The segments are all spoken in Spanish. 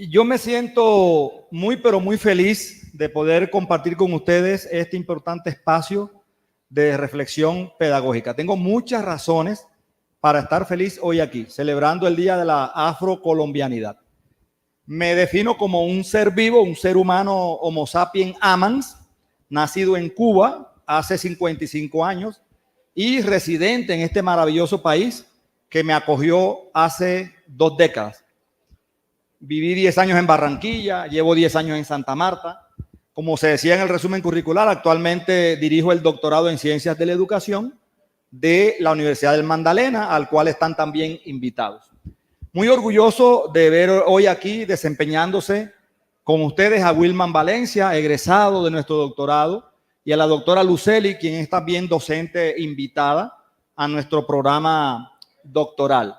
Yo me siento muy, pero muy feliz de poder compartir con ustedes este importante espacio de reflexión pedagógica. Tengo muchas razones para estar feliz hoy aquí, celebrando el Día de la Afrocolombianidad. Me defino como un ser vivo, un ser humano Homo sapiens amans, nacido en Cuba hace 55 años y residente en este maravilloso país que me acogió hace 2 décadas. Viví 10 años en Barranquilla, llevo 10 años en Santa Marta. Como se decía en el resumen curricular, actualmente dirijo el doctorado en Ciencias de la Educación de la Universidad del Magdalena, al cual están también invitados. Muy orgulloso de ver hoy aquí desempeñándose con ustedes a Wilman Valencia, egresado de nuestro doctorado, y a la doctora Luceli, quien es también docente invitada a nuestro programa doctoral.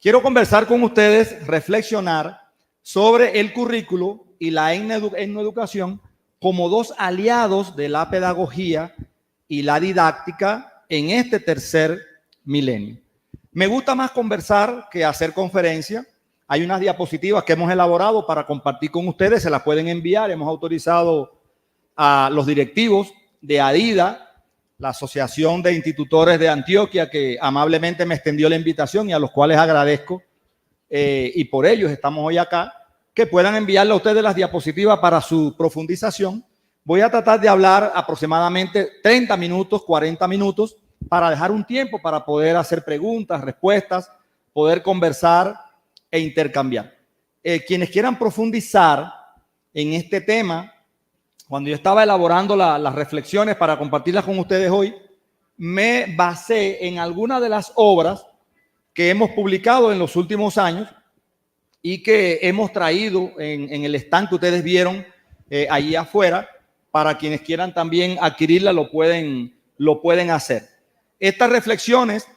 Quiero conversar con ustedes, reflexionar sobre el currículo y la etnoeducación como dos aliados de la pedagogía y la didáctica en este tercer milenio. Me gusta más conversar que hacer conferencia. Hay unas diapositivas que hemos elaborado para compartir con ustedes, se las pueden enviar. Hemos autorizado a los directivos de ADIDA, la Asociación de Institutores de Antioquia, que amablemente me extendió la invitación y a los cuales agradezco, y por ellos estamos hoy acá, que puedan enviarle a ustedes las diapositivas para su profundización. Voy a tratar de hablar aproximadamente 30 minutos, 40 minutos, para dejar un tiempo para poder hacer preguntas, respuestas, poder conversar e intercambiar. Quienes quieran profundizar en este tema, cuando yo estaba elaborando las reflexiones para compartirlas con ustedes hoy, me basé en algunas de las obras que hemos publicado en los últimos años y que hemos traído en el stand que ustedes vieron allí afuera. Para quienes quieran también adquirirla, lo pueden hacer. Estas reflexiones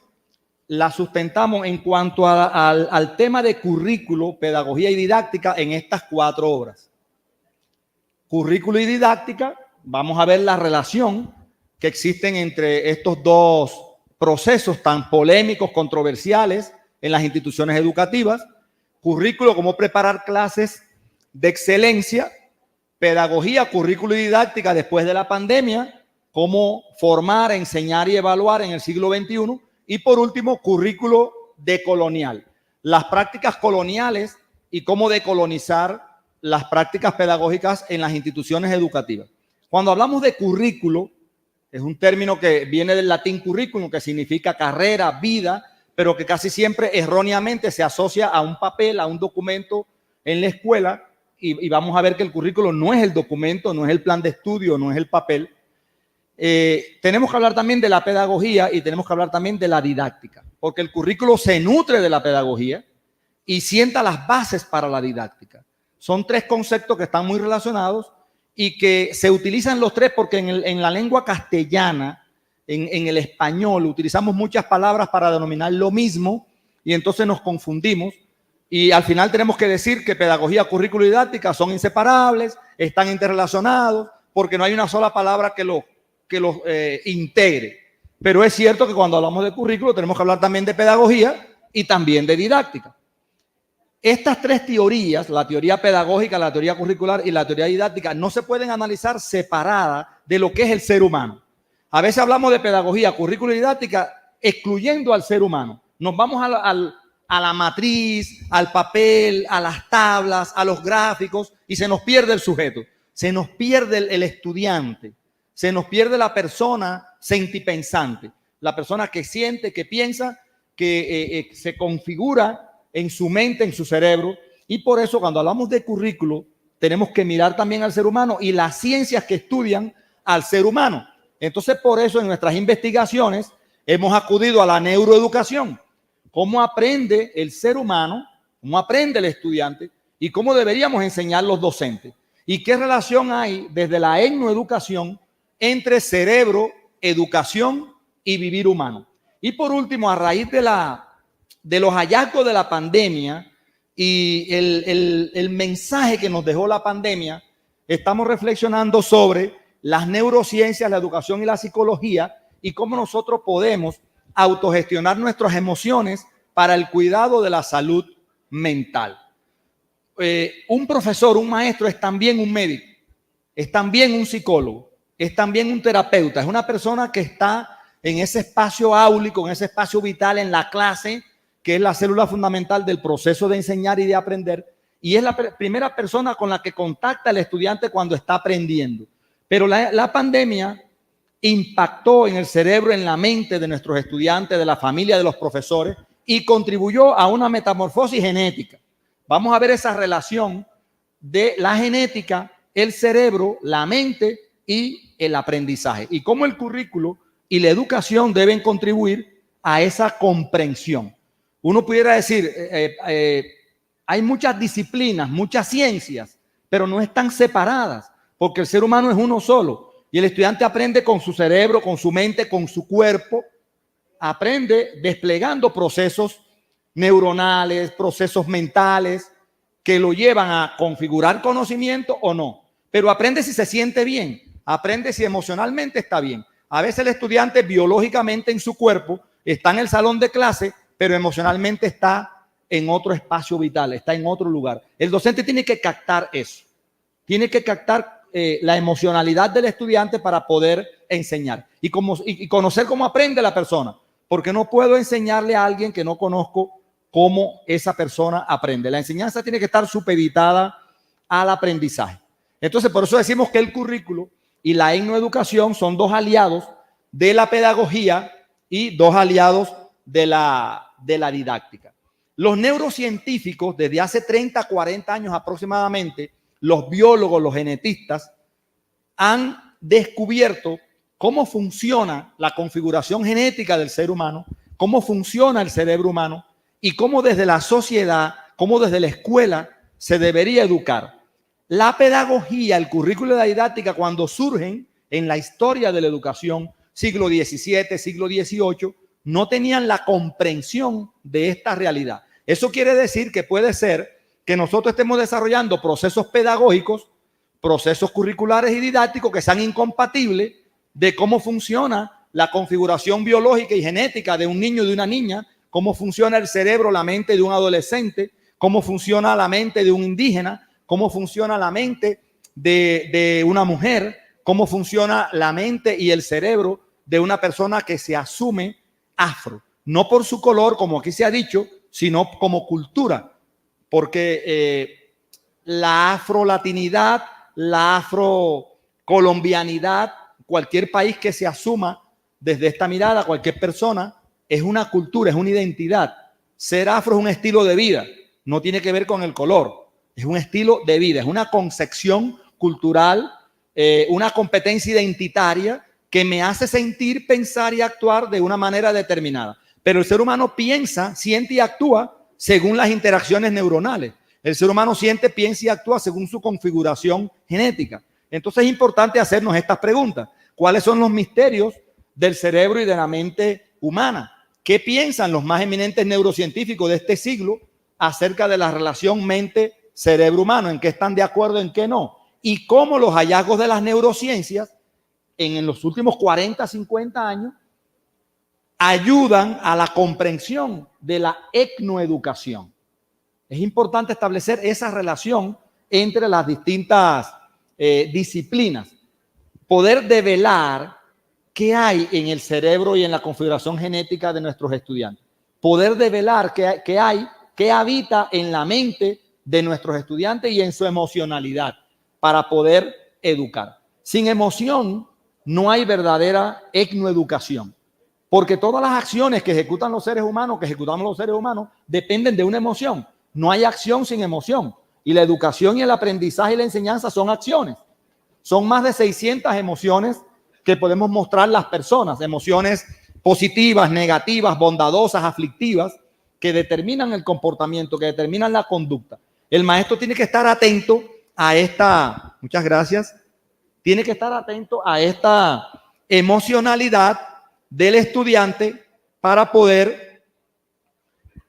las sustentamos en cuanto al tema de currículo, pedagogía y didáctica en estas 4 obras. Currículo y didáctica, vamos a ver la relación que existen entre estos dos procesos tan polémicos, controversiales en las instituciones educativas. Currículo, cómo preparar clases de excelencia. Pedagogía, currículo y didáctica después de la pandemia, cómo formar, enseñar y evaluar en el siglo XXI. Y por último, currículo decolonial, las prácticas coloniales y cómo decolonizar las prácticas pedagógicas en las instituciones educativas. Cuando hablamos de currículo, es un término que viene del latín currículum, que significa carrera, vida, pero que casi siempre erróneamente se asocia a un papel, a un documento en la escuela, y vamos a ver que el currículo no es el documento, no es el plan de estudio, no es el papel. Tenemos que hablar también de la pedagogía y tenemos que hablar también de la didáctica, porque el currículo se nutre de la pedagogía y sienta las bases para la didáctica. Son 3 conceptos que están muy relacionados y que se utilizan los 3 porque en la lengua castellana, en el español, utilizamos muchas palabras para denominar lo mismo y entonces nos confundimos y al final tenemos que decir que pedagogía, currículo y didáctica son inseparables, están interrelacionados porque no hay una sola palabra que los integre. Pero es cierto que cuando hablamos de currículo tenemos que hablar también de pedagogía y también de didáctica. Estas 3 teorías, la teoría pedagógica, la teoría curricular y la teoría didáctica, no se pueden analizar separadas de lo que es el ser humano. A veces hablamos de pedagogía, currículo y didáctica excluyendo al ser humano. Nos vamos a la matriz, al papel, a las tablas, a los gráficos y se nos pierde el sujeto, se nos pierde el estudiante, se nos pierde la persona sentipensante, la persona que siente, que piensa, que se configura en su mente, en su cerebro. Y por eso cuando hablamos de currículo tenemos que mirar también al ser humano y las ciencias que estudian al ser humano. Entonces por eso en nuestras investigaciones hemos acudido a la neuroeducación, cómo aprende el ser humano, cómo aprende el estudiante y cómo deberíamos enseñar los docentes y qué relación hay desde la etnoeducación entre cerebro, educación y vivir humano. Y por último, a raíz de los hallazgos de la pandemia y el mensaje que nos dejó la pandemia, estamos reflexionando sobre las neurociencias, la educación y la psicología y cómo nosotros podemos autogestionar nuestras emociones para el cuidado de la salud mental. un profesor, un maestro es también un médico, es también un psicólogo, es también un terapeuta, es una persona que está en ese espacio áulico, en ese espacio vital en la clase, que es la célula fundamental del proceso de enseñar y de aprender, y es la primera persona con la que contacta el estudiante cuando está aprendiendo. Pero la pandemia impactó en el cerebro, en la mente de nuestros estudiantes, de la familia, de los profesores, y contribuyó a una metamorfosis genética. Vamos a ver esa relación de la genética, el cerebro, la mente y el aprendizaje, y cómo el currículo y la educación deben contribuir a esa comprensión. Uno pudiera decir, hay muchas disciplinas, muchas ciencias, pero no están separadas, porque el ser humano es uno solo. Y el estudiante aprende con su cerebro, con su mente, con su cuerpo, aprende desplegando procesos neuronales, procesos mentales que lo llevan a configurar conocimiento o no. Pero aprende si se siente bien, aprende si emocionalmente está bien. A veces el estudiante biológicamente en su cuerpo está en el salón de clase, pero emocionalmente está en otro espacio vital, está en otro lugar. El docente tiene que captar eso, tiene que captar la emocionalidad del estudiante para poder enseñar y conocer cómo aprende la persona, porque no puedo enseñarle a alguien que no conozco cómo esa persona aprende. La enseñanza tiene que estar supeditada al aprendizaje. Entonces, por eso decimos que el currículo y la etnoeducación son dos aliados de la pedagogía y dos aliados de la didáctica. Los neurocientíficos, desde hace 30, 40 años aproximadamente, los biólogos, los genetistas, han descubierto cómo funciona la configuración genética del ser humano, cómo funciona el cerebro humano y cómo desde la sociedad, cómo desde la escuela se debería educar. La pedagogía, el currículo de la didáctica, cuando surgen en la historia de la educación, siglo XVII, siglo XVIII, no tenían la comprensión de esta realidad. Eso quiere decir que puede ser que nosotros estemos desarrollando procesos pedagógicos, procesos curriculares y didácticos que sean incompatibles de cómo funciona la configuración biológica y genética de un niño y de una niña, cómo funciona el cerebro, la mente de un adolescente, cómo funciona la mente de un indígena, cómo funciona la mente de una mujer, cómo funciona la mente y el cerebro de una persona que se asume afro, no por su color, como aquí se ha dicho, sino como cultura, porque la afrolatinidad, la afrocolombianidad, cualquier país que se asuma desde esta mirada, cualquier persona, es una cultura, es una identidad. Ser afro es un estilo de vida, no tiene que ver con el color, es un estilo de vida, es una concepción cultural, una competencia identitaria que me hace sentir, pensar y actuar de una manera determinada. Pero el ser humano piensa, siente y actúa según las interacciones neuronales. El ser humano siente, piensa y actúa según su configuración genética. Entonces es importante hacernos estas preguntas. ¿Cuáles son los misterios del cerebro y de la mente humana? ¿Qué piensan los más eminentes neurocientíficos de este siglo acerca de la relación mente-cerebro humano? ¿En qué están de acuerdo, en qué no? Y cómo los hallazgos de las neurociencias en los últimos 40, 50 años ayudan a la comprensión de la etnoeducación. Es importante establecer esa relación entre las distintas disciplinas, poder develar qué hay en el cerebro y en la configuración genética de nuestros estudiantes, poder develar qué hay, qué habita en la mente de nuestros estudiantes y en su emocionalidad para poder educar. Sin emoción no hay verdadera etnoeducación, porque todas las acciones que ejecutan los seres humanos, que ejecutamos los seres humanos, dependen de una emoción. No hay acción sin emoción. Y la educación y el aprendizaje y la enseñanza son acciones. Son más de 600 emociones que podemos mostrar las personas. Emociones positivas, negativas, bondadosas, aflictivas, que determinan el comportamiento, que determinan la conducta. El maestro tiene que estar atento a esta, muchas gracias, tiene que estar atento a esta emocionalidad del estudiante para poder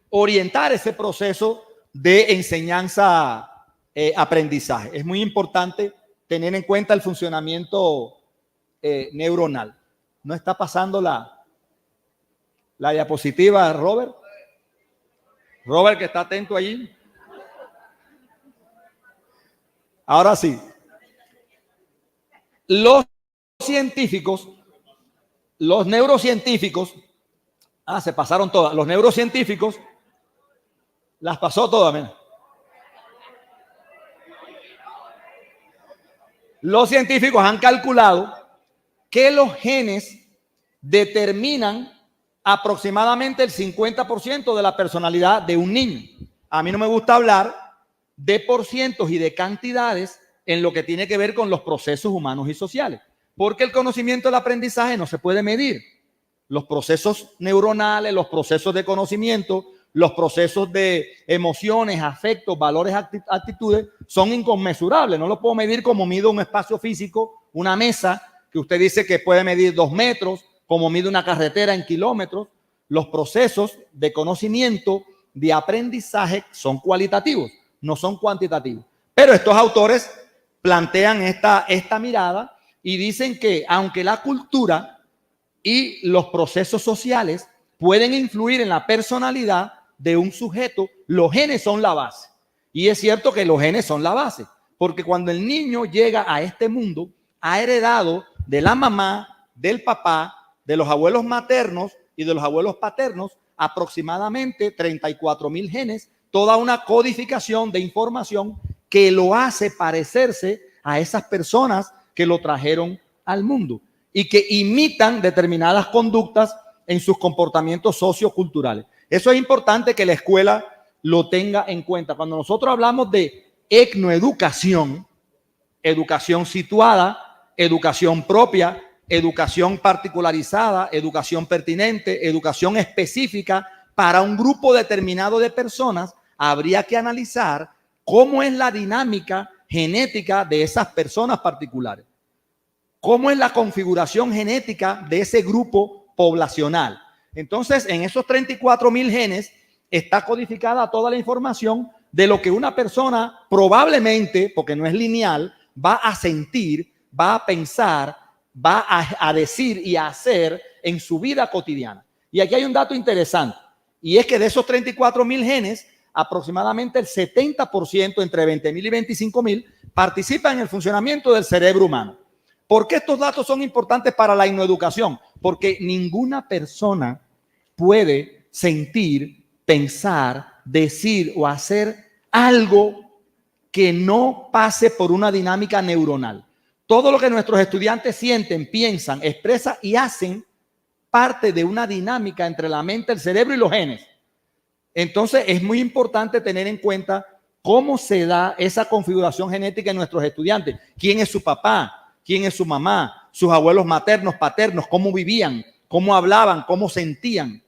orientar ese proceso de enseñanza-aprendizaje. Es muy importante tener en cuenta el funcionamiento neuronal. ¿No está pasando la diapositiva, Robert? Robert, que está atento allí. Ahora sí. Los científicos, los neurocientíficos, se pasaron todas. Los neurocientíficos las pasó todas, mira. Los científicos han calculado que los genes determinan aproximadamente el 50% de la personalidad de un niño. A mí no me gusta hablar de porcientos y de cantidades en lo que tiene que ver con los procesos humanos y sociales, porque el conocimiento del aprendizaje no se puede medir. Los procesos neuronales, los procesos de conocimiento, los procesos de emociones, afectos, valores, actitudes son inconmensurables. No lo puedo medir como mido un espacio físico, una mesa que usted dice que puede medir 2 metros, como mide una carretera en kilómetros. Los procesos de conocimiento, de aprendizaje son cualitativos, no son cuantitativos. Pero estos autores plantean esta mirada y dicen que aunque la cultura y los procesos sociales pueden influir en la personalidad de un sujeto, los genes son la base. Y es cierto que los genes son la base, porque cuando el niño llega a este mundo, ha heredado de la mamá, del papá, de los abuelos maternos y de los abuelos paternos aproximadamente 34,000 genes, toda una codificación de información que lo hace parecerse a esas personas que lo trajeron al mundo y que imitan determinadas conductas en sus comportamientos socioculturales. Eso es importante que la escuela lo tenga en cuenta. Cuando nosotros hablamos de etnoeducación, educación situada, educación propia, educación particularizada, educación pertinente, educación específica para un grupo determinado de personas, habría que analizar cómo es la dinámica genética de esas personas particulares. ¿Cómo es la configuración genética de ese grupo poblacional? Entonces, en esos 34,000 genes está codificada toda la información de lo que una persona probablemente, porque no es lineal, va a sentir, va a pensar, va a decir y a hacer en su vida cotidiana. Y aquí hay un dato interesante, y es que de esos 34,000 genes, aproximadamente el 70%, entre 20,000 y 25,000, participan en el funcionamiento del cerebro humano. ¿Por qué estos datos son importantes para la etnoeducación? Porque ninguna persona puede sentir, pensar, decir o hacer algo que no pase por una dinámica neuronal. Todo lo que nuestros estudiantes sienten, piensan, expresan y hacen parte de una dinámica entre la mente, el cerebro y los genes. Entonces es muy importante tener en cuenta cómo se da esa configuración genética en nuestros estudiantes. ¿Quién es su papá? ¿Quién es su mamá? Sus abuelos maternos, paternos, cómo vivían, cómo hablaban, cómo sentían,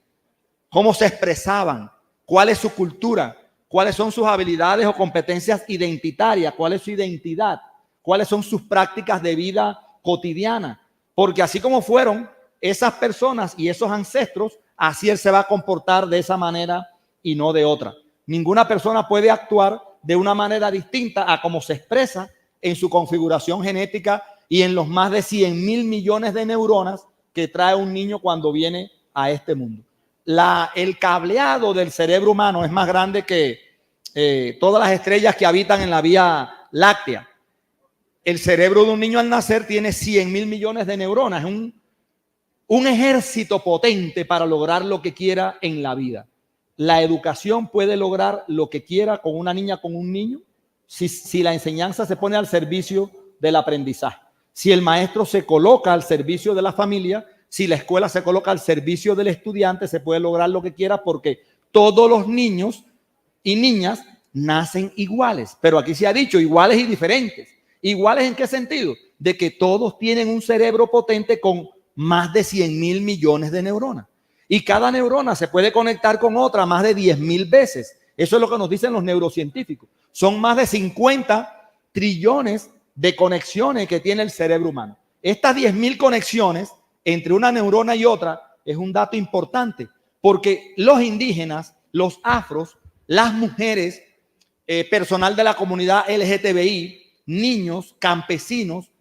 cómo se expresaban, cuál es su cultura, cuáles son sus habilidades o competencias identitarias, cuál es su identidad, cuáles son sus prácticas de vida cotidiana. Porque así como fueron esas personas y esos ancestros, así él se va a comportar de esa manera y no de otra. Ninguna persona puede actuar de una manera distinta a cómo se expresa en su configuración genética y en los más de 100,000 millones de neuronas que trae un niño cuando viene a este mundo. El cableado del cerebro humano es más grande que todas las estrellas que habitan en la Vía Láctea. El cerebro de un niño al nacer tiene 100,000 millones de neuronas. Es un ejército potente para lograr lo que quiera en la vida. La educación puede lograr lo que quiera con una niña, con un niño, si la enseñanza se pone al servicio del aprendizaje. Si el maestro se coloca al servicio de la familia, si la escuela se coloca al servicio del estudiante, se puede lograr lo que quiera porque todos los niños y niñas nacen iguales. Pero aquí se ha dicho iguales y diferentes. ¿Iguales en qué sentido? De que todos tienen un cerebro potente con más de 100,000 millones de neuronas. Y cada neurona se puede conectar con otra más de 10,000 veces. Eso es lo que nos dicen los neurocientíficos. Son más de 50 trillones de conexiones que tiene el cerebro humano. Estas 10,000 conexiones entre una neurona y otra es un dato importante porque los indígenas, los afros, las mujeres, personal de la comunidad LGTBI, niños, campesinos,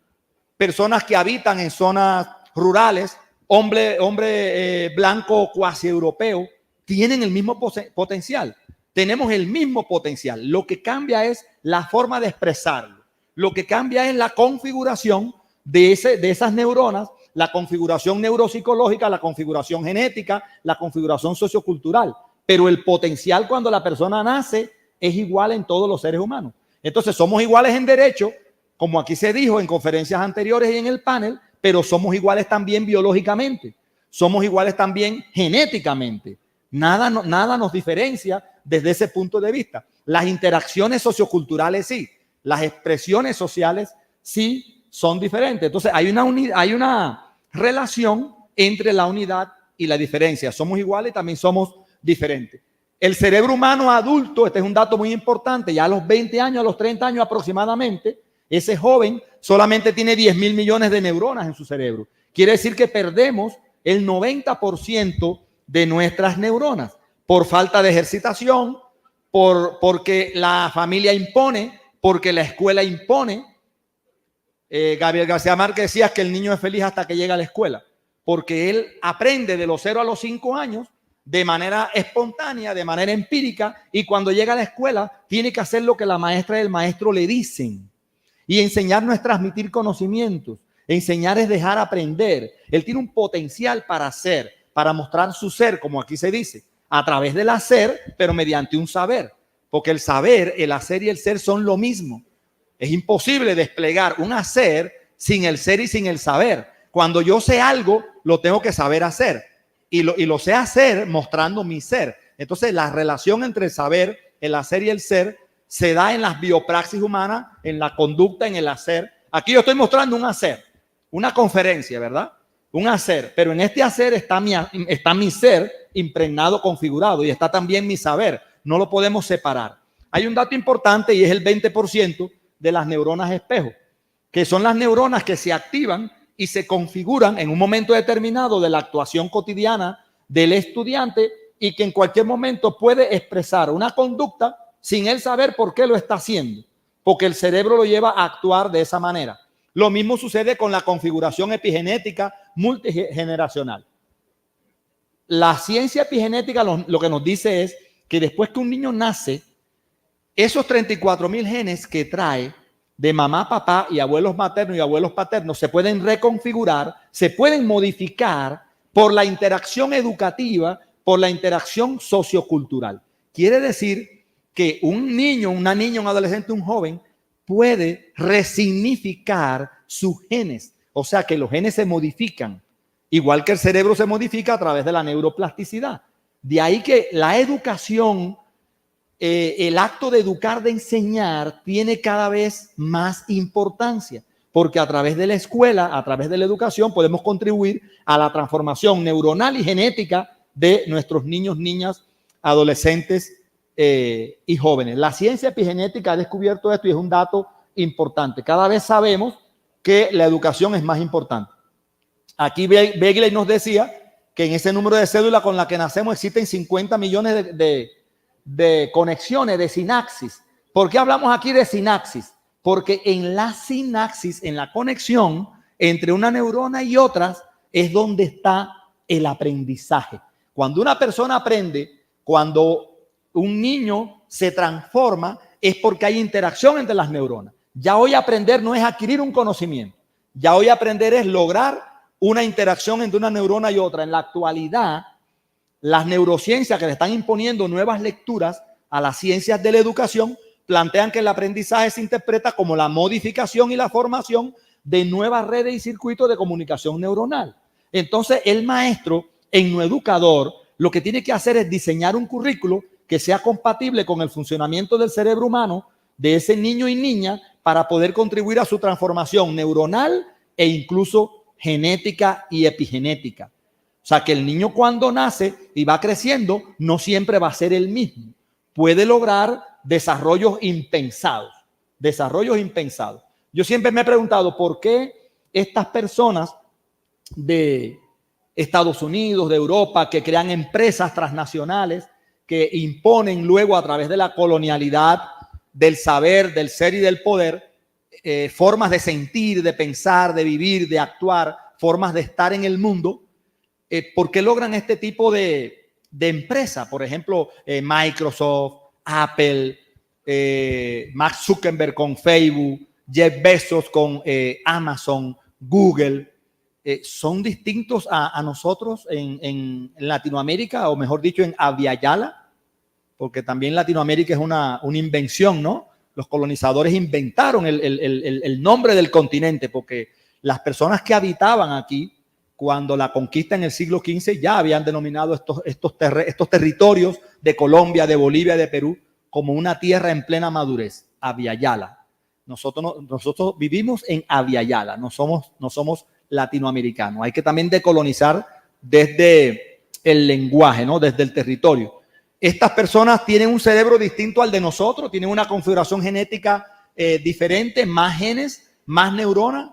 personas que habitan en zonas rurales, hombre blanco cuasi europeo, tienen el mismo potencial. Tenemos el mismo potencial. Lo que cambia es la forma de expresarlo. Lo que cambia es la configuración de esas neuronas, la configuración neuropsicológica, la configuración genética, la configuración sociocultural. Pero el potencial cuando la persona nace es igual en todos los seres humanos. Entonces somos iguales en derecho, como aquí se dijo en conferencias anteriores y en el panel, pero somos iguales también biológicamente, somos iguales también genéticamente. Nada nos diferencia desde ese punto de vista. Las interacciones socioculturales sí, las expresiones sociales sí son diferentes. Entonces hay una relación entre la unidad y la diferencia. Somos iguales y también somos diferentes. El cerebro humano adulto, este es un dato muy importante, ya a los 20 años, a los 30 años aproximadamente, ese joven solamente tiene 10.000 millones de neuronas en su cerebro. Quiere decir que perdemos el 90% de nuestras neuronas por falta de ejercitación, porque la familia impone, porque la escuela impone. Gabriel García Márquez decía que el niño es feliz hasta que llega a la escuela, porque él aprende de los 0 a los 5 años de manera espontánea, de manera empírica, y cuando llega a la escuela tiene que hacer lo que la maestra y el maestro le dicen. Y enseñar no es transmitir conocimientos, enseñar es dejar aprender. Él tiene un potencial para hacer, para mostrar su ser, como aquí se dice, a través del hacer, pero mediante un saber. Porque el saber, el hacer y el ser son lo mismo. Es imposible desplegar un hacer sin el ser y sin el saber. Cuando yo sé algo, lo tengo que saber hacer. Y lo sé hacer mostrando mi ser. Entonces, la relación entre el saber, el hacer y el ser se da en las biopraxis humanas, en la conducta, en el hacer. Aquí yo estoy mostrando un hacer, una conferencia, ¿verdad? Un hacer, pero en este hacer está mi ser impregnado, configurado, y está también mi saber. No lo podemos separar. Hay un dato importante y es el 20% de las neuronas espejo, que son las neuronas que se activan y se configuran en un momento determinado de la actuación cotidiana del estudiante y que en cualquier momento puede expresar una conducta sin él saber por qué lo está haciendo, porque el cerebro lo lleva a actuar de esa manera. Lo mismo sucede con la configuración epigenética multigeneracional. La ciencia epigenética lo que nos dice es que después que un niño nace, esos 34.000 genes que trae de mamá, papá y abuelos maternos y abuelos paternos se pueden reconfigurar, se pueden modificar por la interacción educativa, por la interacción sociocultural. Quiere decir que un niño, una niña, un adolescente, un joven puede resignificar sus genes. O sea que los genes se modifican, igual que el cerebro se modifica a través de la neuroplasticidad. De ahí que la educación, el acto de educar, de enseñar, tiene cada vez más importancia, porque a través de la escuela, a través de la educación, podemos contribuir a la transformación neuronal y genética de nuestros niños, niñas, adolescentes y jóvenes. La ciencia epigenética ha descubierto esto y es un dato importante. Cada vez sabemos que la educación es más importante. Aquí Begley nos decía que en ese número de cédula con la que nacemos existen 50 millones de conexiones, de sinapsis. ¿Por qué hablamos aquí de sinapsis? Porque en la sinapsis, en la conexión entre una neurona y otras, es donde está el aprendizaje. Cuando una persona aprende, cuando un niño se transforma, es porque hay interacción entre las neuronas. Ya hoy aprender no es adquirir un conocimiento. Ya hoy aprender es lograr una interacción entre una neurona y otra. En la actualidad, las neurociencias que le están imponiendo nuevas lecturas a las ciencias de la educación plantean que el aprendizaje se interpreta como la modificación y la formación de nuevas redes y circuitos de comunicación neuronal. Entonces, el maestro, en no educador, lo que tiene que hacer es diseñar un currículo que sea compatible con el funcionamiento del cerebro humano de ese niño y niña para poder contribuir a su transformación neuronal e incluso genética y epigenética. O sea, que el niño cuando nace y va creciendo no siempre va a ser el mismo. Puede lograr desarrollos impensados. Yo siempre me he preguntado por qué estas personas de Estados Unidos, de Europa, que crean empresas transnacionales, que imponen luego a través de la colonialidad, del saber, del ser y del poder, formas de sentir, de pensar, de vivir, de actuar, formas de estar en el mundo. ¿Por qué logran este tipo de empresa? Por ejemplo, Microsoft, Apple, Mark Zuckerberg con Facebook, Jeff Bezos, con Amazon, Google, son distintos a nosotros en Latinoamérica, o mejor dicho, en Abya-Yala, porque también Latinoamérica es una invención, ¿no? Los colonizadores inventaron el nombre del continente, porque las personas que habitaban aquí, cuando la conquista en el siglo XV, ya habían denominado estos territorios de Colombia, de Bolivia, de Perú, como una tierra en plena madurez, Abya-Yala. Nosotros vivimos en Abya-Yala, no somos latinoamericanos. Hay que también decolonizar desde el lenguaje, ¿no? Desde el territorio. Estas personas tienen un cerebro distinto al de nosotros, tienen una configuración genética diferente, más genes, más neuronas.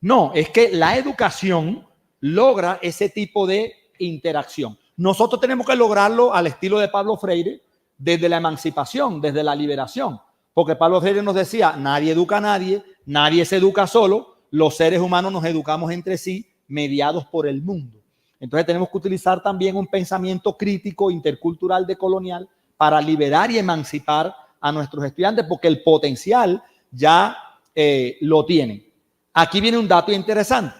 No, es que la educación logra ese tipo de interacción. Nosotros tenemos que lograrlo al estilo de Pablo Freire, desde la emancipación, desde la liberación. Porque Pablo Freire nos decía, nadie educa a nadie, nadie se educa solo, los seres humanos nos educamos entre sí, mediados por el mundo. Entonces tenemos que utilizar también un pensamiento crítico, intercultural, decolonial, para liberar y emancipar a nuestros estudiantes, porque el potencial ya lo tienen. Aquí viene un dato interesante.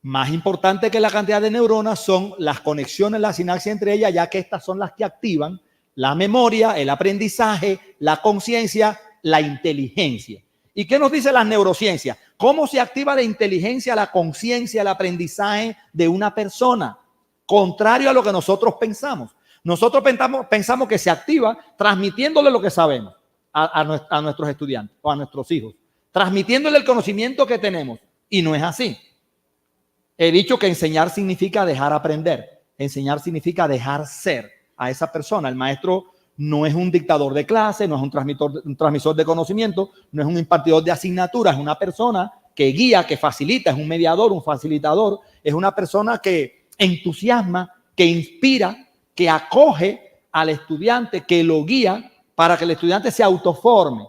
Más importante que la cantidad de neuronas son las conexiones, la sinapsis entre ellas, ya que estas son las que activan la memoria, el aprendizaje, la conciencia, la inteligencia. ¿Y qué nos dice la neurociencia? ¿Cómo se activa la inteligencia, la conciencia, el aprendizaje de una persona? Contrario a lo que nosotros pensamos. Nosotros pensamos que se activa transmitiéndole lo que sabemos a nuestros estudiantes o a nuestros hijos, transmitiéndole el conocimiento que tenemos. Y no es así. He dicho que enseñar significa dejar aprender. Enseñar significa dejar ser a esa persona. El maestro no es un dictador de clase, no es un transmisor de conocimiento, no es un impartidor de asignaturas, es una persona que guía, que facilita, es un mediador, un facilitador, es una persona que entusiasma, que inspira, que acoge al estudiante, que lo guía para que el estudiante se autoforme,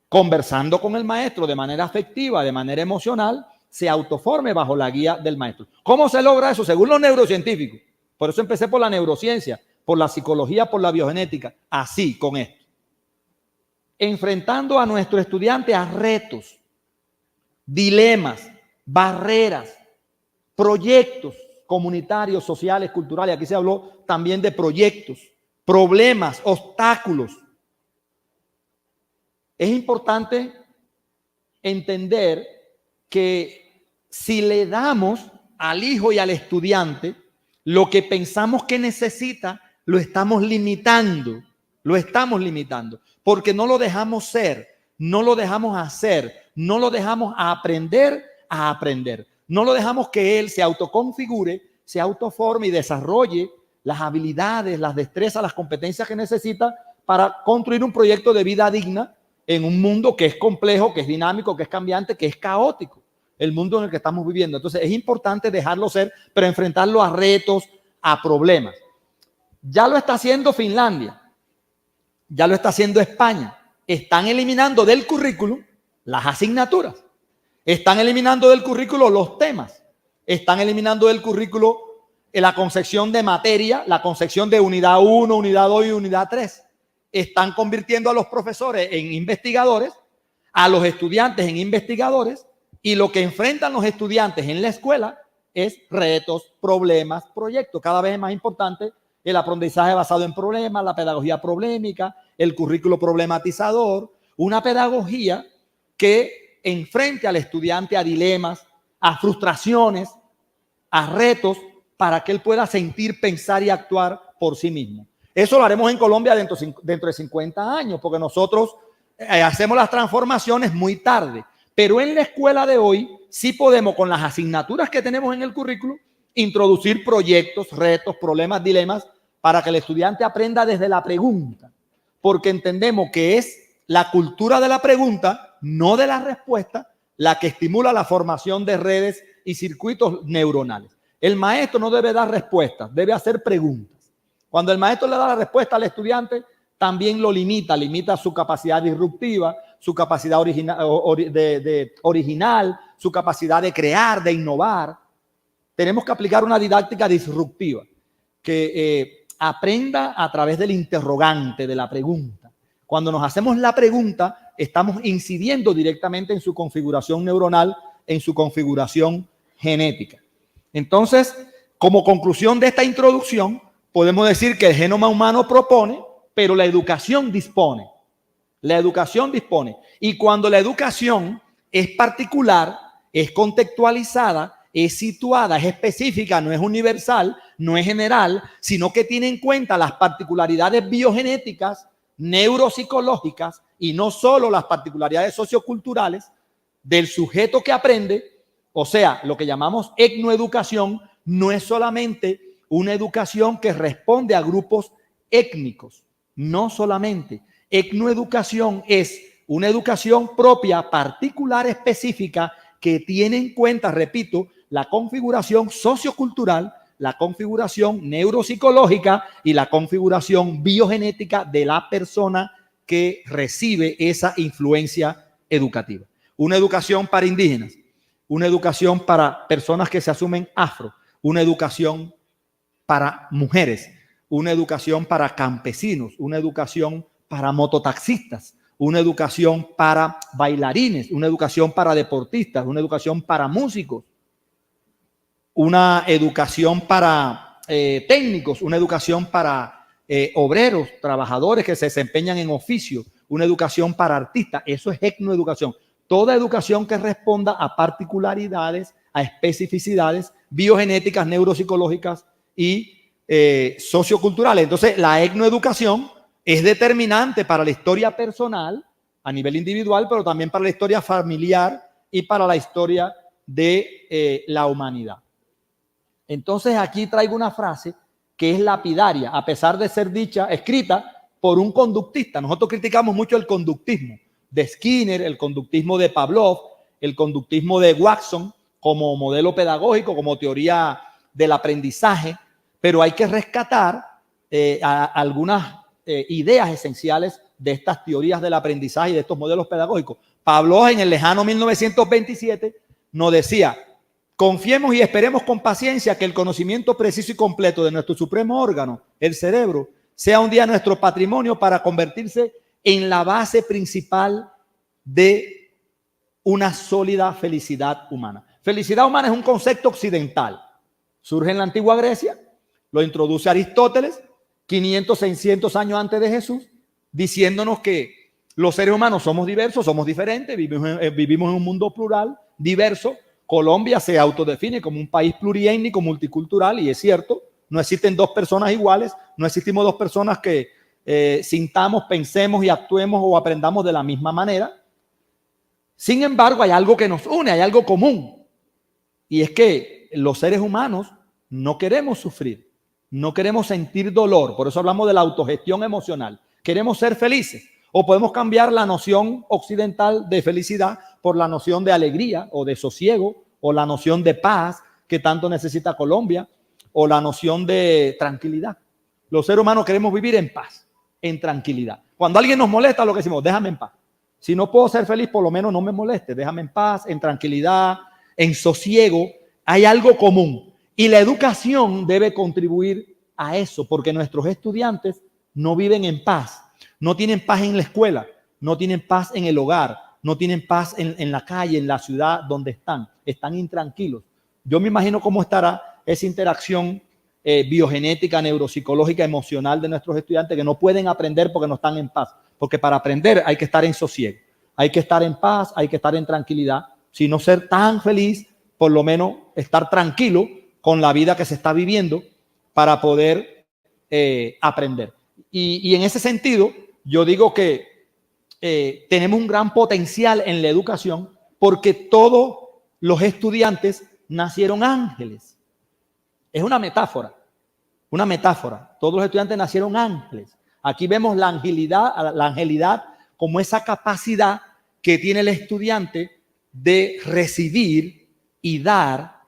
conversando con el maestro de manera afectiva, de manera emocional, se autoforme bajo la guía del maestro. ¿Cómo se logra eso? Según los neurocientíficos. Por eso empecé por la neurociencia, por la psicología, por la biogenética, así, con esto. Enfrentando a nuestro estudiante a retos, dilemas, barreras, proyectos comunitarios, sociales, culturales. Aquí se habló también de proyectos, problemas, obstáculos. Es importante entender que si le damos al hijo y al estudiante lo que pensamos que necesita, lo estamos limitando, porque no lo dejamos ser, no lo dejamos hacer, no lo dejamos aprender a aprender, no lo dejamos que él se autoconfigure, se autoforme y desarrolle las habilidades, las destrezas, las competencias que necesita para construir un proyecto de vida digna en un mundo que es complejo, que es dinámico, que es cambiante, que es caótico, el mundo en el que estamos viviendo. Entonces es importante dejarlo ser, pero enfrentarlo a retos, a problemas. Ya lo está haciendo Finlandia, ya lo está haciendo España. Están eliminando del currículo las asignaturas, están eliminando del currículo los temas, están eliminando del currículo la concepción de materia, la concepción de unidad 1, unidad 2 y unidad 3. Están convirtiendo a los profesores en investigadores, a los estudiantes en investigadores, y lo que enfrentan los estudiantes en la escuela es retos, problemas, proyectos. Cada vez es más importante el aprendizaje basado en problemas, la pedagogía problemática, el currículo problematizador, una pedagogía que enfrente al estudiante a dilemas, a frustraciones, a retos, para que él pueda sentir, pensar y actuar por sí mismo. Eso lo haremos en Colombia dentro de 50 años, porque nosotros hacemos las transformaciones muy tarde. Pero en la escuela de hoy sí podemos, con las asignaturas que tenemos en el currículo, introducir proyectos, retos, problemas, dilemas, para que el estudiante aprenda desde la pregunta. Porque entendemos que es la cultura de la pregunta, no de la respuesta, la que estimula la formación de redes y circuitos neuronales. El maestro no debe dar respuestas, debe hacer preguntas. Cuando el maestro le da la respuesta al estudiante, también lo limita su capacidad disruptiva, su capacidad original, su capacidad de crear, de innovar. Tenemos que aplicar una didáctica disruptiva que aprenda a través del interrogante, de la pregunta. Cuando nos hacemos la pregunta, estamos incidiendo directamente en su configuración neuronal, en su configuración genética. Entonces, como conclusión de esta introducción, podemos decir que el genoma humano propone, pero la educación dispone. La educación dispone. Y cuando la educación es particular, es contextualizada, es situada, es específica, no es universal, no es general, sino que tiene en cuenta las particularidades biogenéticas, neuropsicológicas y no solo las particularidades socioculturales del sujeto que aprende. O sea, lo que llamamos etnoeducación no es solamente una educación que responde a grupos étnicos, no solamente. Etnoeducación es una educación propia, particular, específica, que tiene en cuenta, repito, la configuración sociocultural, la configuración neuropsicológica y la configuración biogenética de la persona que recibe esa influencia educativa. Una educación para indígenas, una educación para personas que se asumen afro, una educación para mujeres, una educación para campesinos, una educación para mototaxistas, una educación para bailarines, una educación para deportistas, una educación para músicos, una educación para técnicos, una educación para obreros, trabajadores que se desempeñan en oficio, una educación para artistas. Eso es etnoeducación. Toda educación que responda a particularidades, a especificidades biogenéticas, neuropsicológicas y socioculturales. Entonces, la etnoeducación es determinante para la historia personal a nivel individual, pero también para la historia familiar y para la historia de la humanidad. Entonces, aquí traigo una frase que es lapidaria, a pesar de ser dicha, escrita por un conductista. Nosotros criticamos mucho el conductismo de Skinner, el conductismo de Pavlov, el conductismo de Watson como modelo pedagógico, como teoría del aprendizaje, pero hay que rescatar algunas ideas esenciales de estas teorías del aprendizaje y de estos modelos pedagógicos. Pavlov en el lejano 1927 nos decía: confiemos y esperemos con paciencia que el conocimiento preciso y completo de nuestro supremo órgano, el cerebro, sea un día nuestro patrimonio para convertirse en la base principal de una sólida felicidad humana. Felicidad humana es un concepto occidental. Surge en la antigua Grecia, lo introduce Aristóteles 500, 600 años antes de Jesús, diciéndonos que los seres humanos somos diversos, somos diferentes, vivimos en un mundo plural, diverso. Colombia se autodefine como un país pluriétnico, multicultural, y es cierto, no existen dos personas iguales, no existimos dos personas que sintamos, pensemos y actuemos o aprendamos de la misma manera. Sin embargo, hay algo que nos une, hay algo común, y es que los seres humanos no queremos sufrir, no queremos sentir dolor. Por eso hablamos de la autogestión emocional. Queremos ser felices. O podemos cambiar la noción occidental de felicidad por la noción de alegría o de sosiego, o la noción de paz que tanto necesita Colombia, o la noción de tranquilidad. Los seres humanos queremos vivir en paz, en tranquilidad. Cuando alguien nos molesta, lo que decimos: déjame en paz. Si no puedo ser feliz, por lo menos no me moleste. Déjame en paz, en tranquilidad, en sosiego. Hay algo común. Y la educación debe contribuir a eso, porque nuestros estudiantes no viven en paz. No tienen paz en la escuela, no tienen paz en el hogar, no tienen paz en la calle, en la ciudad donde están intranquilos. Yo me imagino cómo estará esa interacción biogenética, neuropsicológica, emocional de nuestros estudiantes, que no pueden aprender porque no están en paz. Porque para aprender hay que estar en sosiego, hay que estar en paz, hay que estar en tranquilidad. Si no ser tan feliz, por lo menos estar tranquilo con la vida que se está viviendo para poder aprender. Y en ese sentido, yo digo que tenemos un gran potencial en la educación, porque todos los estudiantes nacieron ángeles. Es una metáfora, una metáfora. Todos los estudiantes nacieron ángeles. Aquí vemos la angelidad como esa capacidad que tiene el estudiante de recibir y dar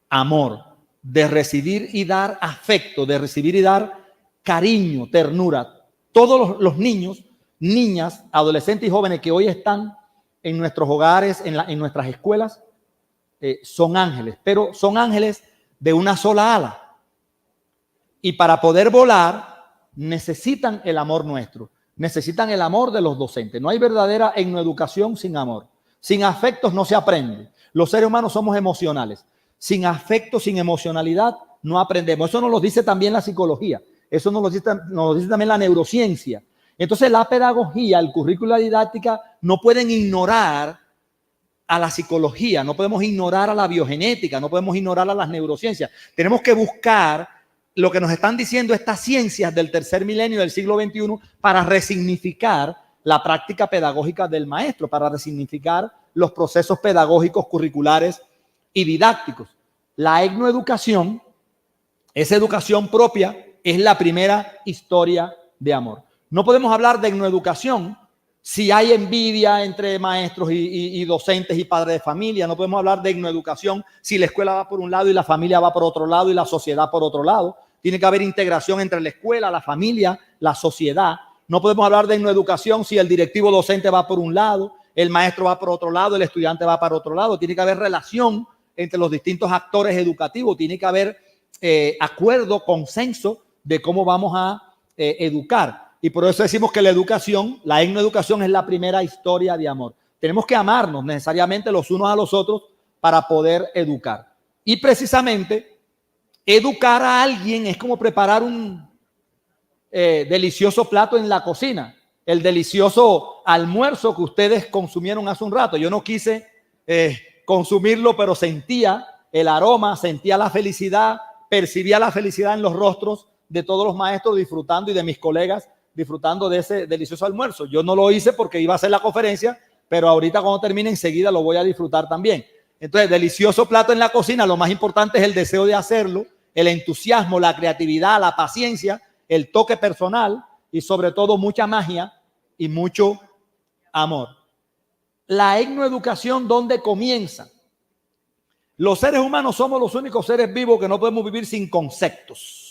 amor, de recibir y dar afecto, de recibir y dar cariño, ternura. Todos los niños, niñas, adolescentes y jóvenes que hoy están en nuestros hogares, en nuestras escuelas, son ángeles, pero son ángeles de una sola ala. Y para poder volar necesitan el amor nuestro. necesitan el amor de los docentes. No hay verdadera etnoeducación sin amor. Sin afectos no se aprende. Los seres humanos somos emocionales. Sin afecto, sin emocionalidad, no aprendemos. Eso nos lo dice también la psicología. Eso nos lo dice también la neurociencia. Entonces la pedagogía, el currículo, la didáctica no pueden ignorar a la psicología, no podemos ignorar a la biogenética, no podemos ignorar a las neurociencias. Tenemos que buscar lo que nos están diciendo estas ciencias del tercer milenio del siglo XXI para resignificar la práctica pedagógica del maestro, para resignificar los procesos pedagógicos, curriculares y didácticos. La etnoeducación, esa educación propia, es la primera historia de amor. No podemos hablar de etnoeducación si hay envidia entre maestros y docentes y padres de familia. No podemos hablar de etnoeducación si la escuela va por un lado y la familia va por otro lado y la sociedad por otro lado. Tiene que haber integración entre la escuela, la familia, la sociedad. No podemos hablar de etnoeducación si el directivo docente va por un lado, el maestro va por otro lado, el estudiante va para otro lado. Tiene que haber relación entre los distintos actores educativos. Tiene que haber acuerdo, consenso de cómo vamos a educar. Y por eso decimos que la educación, la etnoeducación, es la primera historia de amor. Tenemos que amarnos necesariamente los unos a los otros para poder educar. Y precisamente, educar a alguien es como preparar un delicioso plato en la cocina. El delicioso almuerzo que ustedes consumieron hace un rato. Yo no quise consumirlo, pero sentía el aroma, sentía la felicidad, percibía la felicidad en los rostros de todos los maestros disfrutando y de mis colegas disfrutando de ese delicioso almuerzo. Yo no lo hice porque iba a hacer la conferencia, pero ahorita cuando termine enseguida lo voy a disfrutar también. Entonces, delicioso plato en la cocina, lo más importante es el deseo de hacerlo, el entusiasmo, la creatividad, la paciencia, el toque personal y sobre todo mucha magia y mucho amor. La etnoeducación, ¿dónde comienza? Los seres humanos somos los únicos seres vivos que no podemos vivir sin conceptos.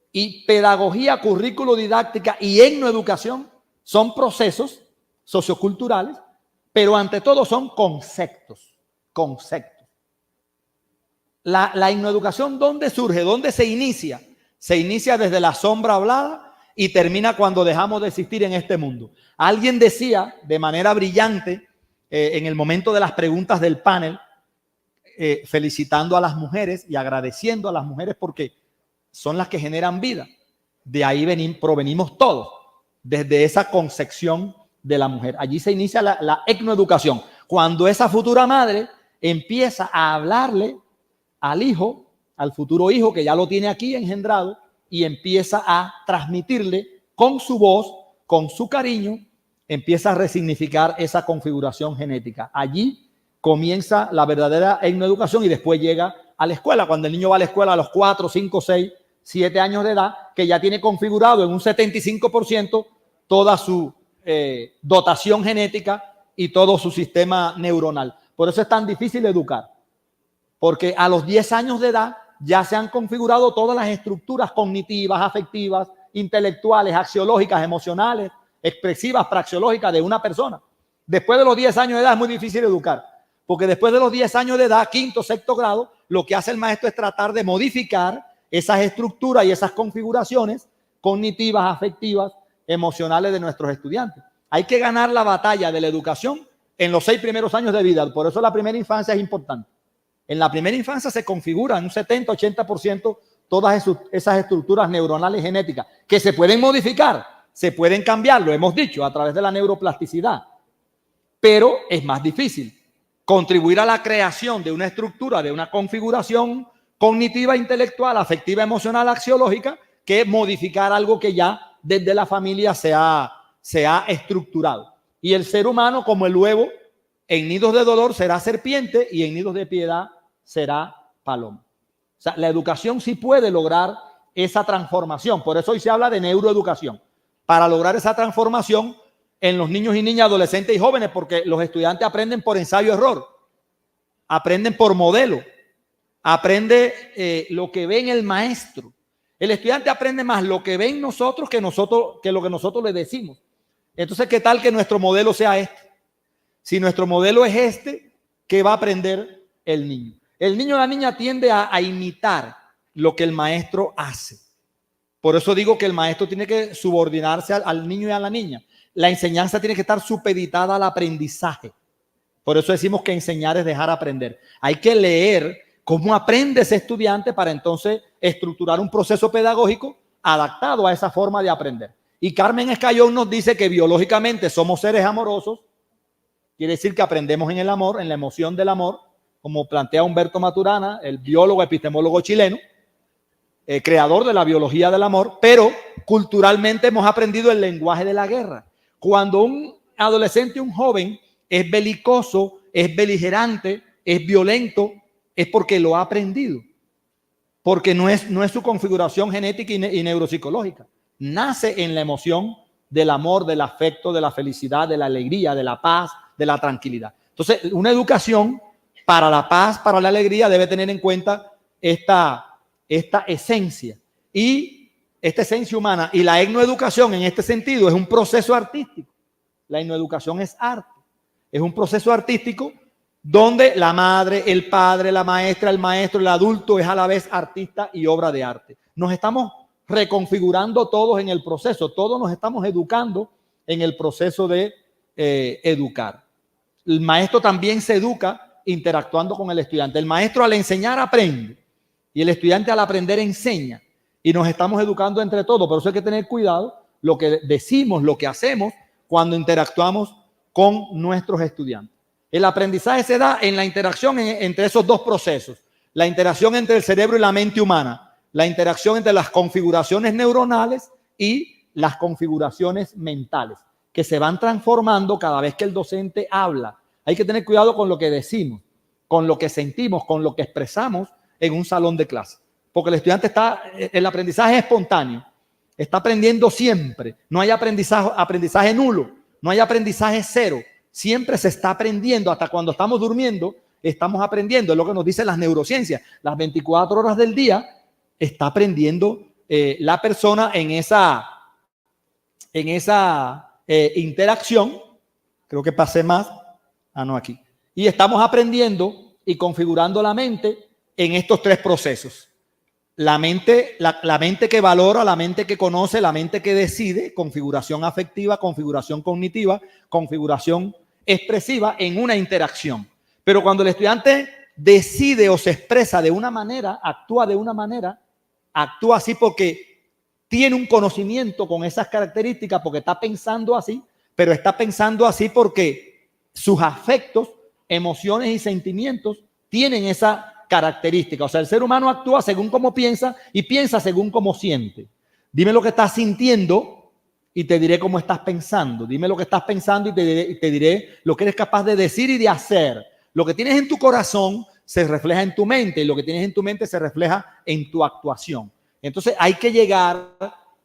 Y pedagogía, currículo, didáctica y etnoeducación son procesos socioculturales, pero ante todo son conceptos. La etnoeducación, ¿dónde surge? ¿Dónde se inicia? Se inicia desde la sombra hablada y termina cuando dejamos de existir en este mundo. Alguien decía de manera brillante en el momento de las preguntas del panel, felicitando a las mujeres y agradeciendo a las mujeres porque son las que generan vida. De ahí provenimos todos, desde esa concepción de la mujer. Allí se inicia la etnoeducación. Cuando esa futura madre empieza a hablarle al hijo, al futuro hijo que ya lo tiene aquí engendrado, y empieza a transmitirle con su voz, con su cariño, empieza a resignificar esa configuración genética. Allí comienza la verdadera etnoeducación y después llega a la escuela. Cuando el niño va a la escuela a los 4, 5, 6, 7 años de edad, que ya tiene configurado en un 75% toda su dotación genética y todo su sistema neuronal. Por eso es tan difícil educar, porque a los 10 años de edad ya se han configurado todas las estructuras cognitivas, afectivas, intelectuales, axiológicas, emocionales, expresivas, praxeológicas de una persona. Después de los 10 años de edad es muy difícil educar, porque después de los 10 años de edad, quinto, sexto grado, lo que hace el maestro es tratar de modificar esas estructuras y esas configuraciones cognitivas, afectivas, emocionales de nuestros estudiantes. Hay que ganar la batalla de la educación en los 6 primeros años de vida. Por eso la primera infancia es importante. En la primera infancia se configuran un 70-80% todas esas estructuras neuronales genéticas que se pueden modificar, se pueden cambiar, lo hemos dicho, a través de la neuroplasticidad. Pero es más difícil contribuir a la creación de una estructura, de una configuración cognitiva, intelectual, afectiva, emocional, axiológica, que modificar algo que ya desde la familia se ha estructurado. Y el ser humano, como el huevo, en nidos de dolor será serpiente y en nidos de piedad será paloma. O sea, la educación sí puede lograr esa transformación. Por eso hoy se habla de neuroeducación. Para lograr esa transformación en los niños y niñas, adolescentes y jóvenes, porque los estudiantes aprenden por ensayo-error, aprenden por modelo, aprende lo que ve en el maestro. El estudiante aprende más lo que ve en nosotros que lo que nosotros le decimos. Entonces, ¿qué tal que nuestro modelo sea este? Si nuestro modelo es este, ¿qué va a aprender el niño? El niño o la niña tiende a imitar lo que el maestro hace. Por eso digo que el maestro tiene que subordinarse al niño y a la niña. La enseñanza tiene que estar supeditada al aprendizaje. Por eso decimos que enseñar es dejar aprender. Hay que leer cómo aprende ese estudiante para entonces estructurar un proceso pedagógico adaptado a esa forma de aprender. Y Carmen Escayón nos dice que biológicamente somos seres amorosos. Quiere decir que aprendemos en el amor, en la emoción del amor, como plantea Humberto Maturana, el biólogo epistemólogo chileno, creador de la biología del amor, pero culturalmente hemos aprendido el lenguaje de la guerra. Cuando un adolescente, un joven, es belicoso, es beligerante, es violento, es porque lo ha aprendido, porque no es su configuración genética y neuropsicológica. Nace en la emoción del amor, del afecto, de la felicidad, de la alegría, de la paz, de la tranquilidad. Entonces, una educación para la paz, para la alegría, debe tener en cuenta esta esencia. Y esta esencia humana. Y la etnoeducación en este sentido es un proceso artístico. La etnoeducación es arte. Es un proceso artístico donde la madre, el padre, la maestra, el maestro, el adulto es a la vez artista y obra de arte. Nos estamos reconfigurando todos en el proceso. Todos nos estamos educando en el proceso de educar. El maestro también se educa interactuando con el estudiante. El maestro al enseñar aprende y el estudiante al aprender enseña. Y nos estamos educando entre todos. Por eso hay que tener cuidado lo que decimos, lo que hacemos cuando interactuamos con nuestros estudiantes. El aprendizaje se da en la interacción entre esos dos procesos. La interacción entre el cerebro y la mente humana. La interacción entre las configuraciones neuronales y las configuraciones mentales, que se van transformando cada vez que el docente habla. Hay que tener cuidado con lo que decimos, con lo que sentimos, con lo que expresamos en un salón de clase. Porque el estudiante el aprendizaje es espontáneo. Está aprendiendo siempre. No hay aprendizaje nulo. No hay aprendizaje cero. Siempre se está aprendiendo. Hasta cuando estamos durmiendo, estamos aprendiendo. Es lo que nos dicen las neurociencias. Las 24 horas del día está aprendiendo la persona en esa interacción. Creo que pasé más. No, aquí. Y estamos aprendiendo y configurando la mente en estos tres procesos. La mente que valora, la mente que conoce, la mente que decide, configuración afectiva, configuración cognitiva, configuración expresiva en una interacción. Pero cuando el estudiante decide o se expresa de una manera, actúa de una manera, actúa así porque tiene un conocimiento con esas características, porque está pensando así, pero está pensando así porque sus afectos, emociones y sentimientos tienen esa característica. O sea, el ser humano actúa según cómo piensa y piensa según cómo siente. Dime lo que estás sintiendo y te diré cómo estás pensando. Dime lo que estás pensando y te diré lo que eres capaz de decir y de hacer. Lo que tienes en tu corazón se refleja en tu mente y lo que tienes en tu mente se refleja en tu actuación. Entonces hay que llegar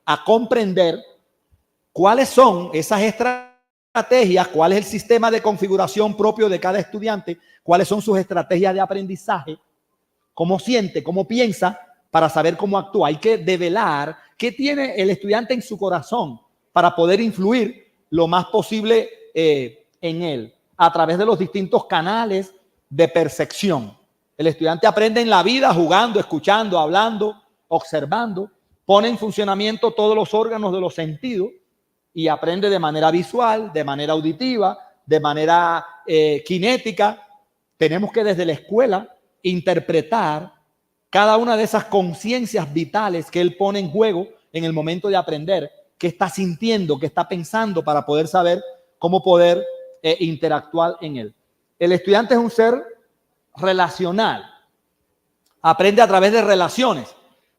a comprender cuáles son esas estrategias, cuál es el sistema de configuración propio de cada estudiante, cuáles son sus estrategias de aprendizaje, cómo siente, cómo piensa, para saber cómo actúa. Hay que develar qué tiene el estudiante en su corazón para poder influir lo más posible en él a través de los distintos canales de percepción. El estudiante aprende en la vida jugando, escuchando, hablando, observando, pone en funcionamiento todos los órganos de los sentidos y aprende de manera visual, de manera auditiva, de manera cinética. Tenemos que desde la escuela interpretar cada una de esas conciencias vitales que él pone en juego en el momento de aprender, qué está sintiendo, qué está pensando, para poder saber cómo poder interactuar en él. El estudiante es un ser relacional, aprende a través de relaciones,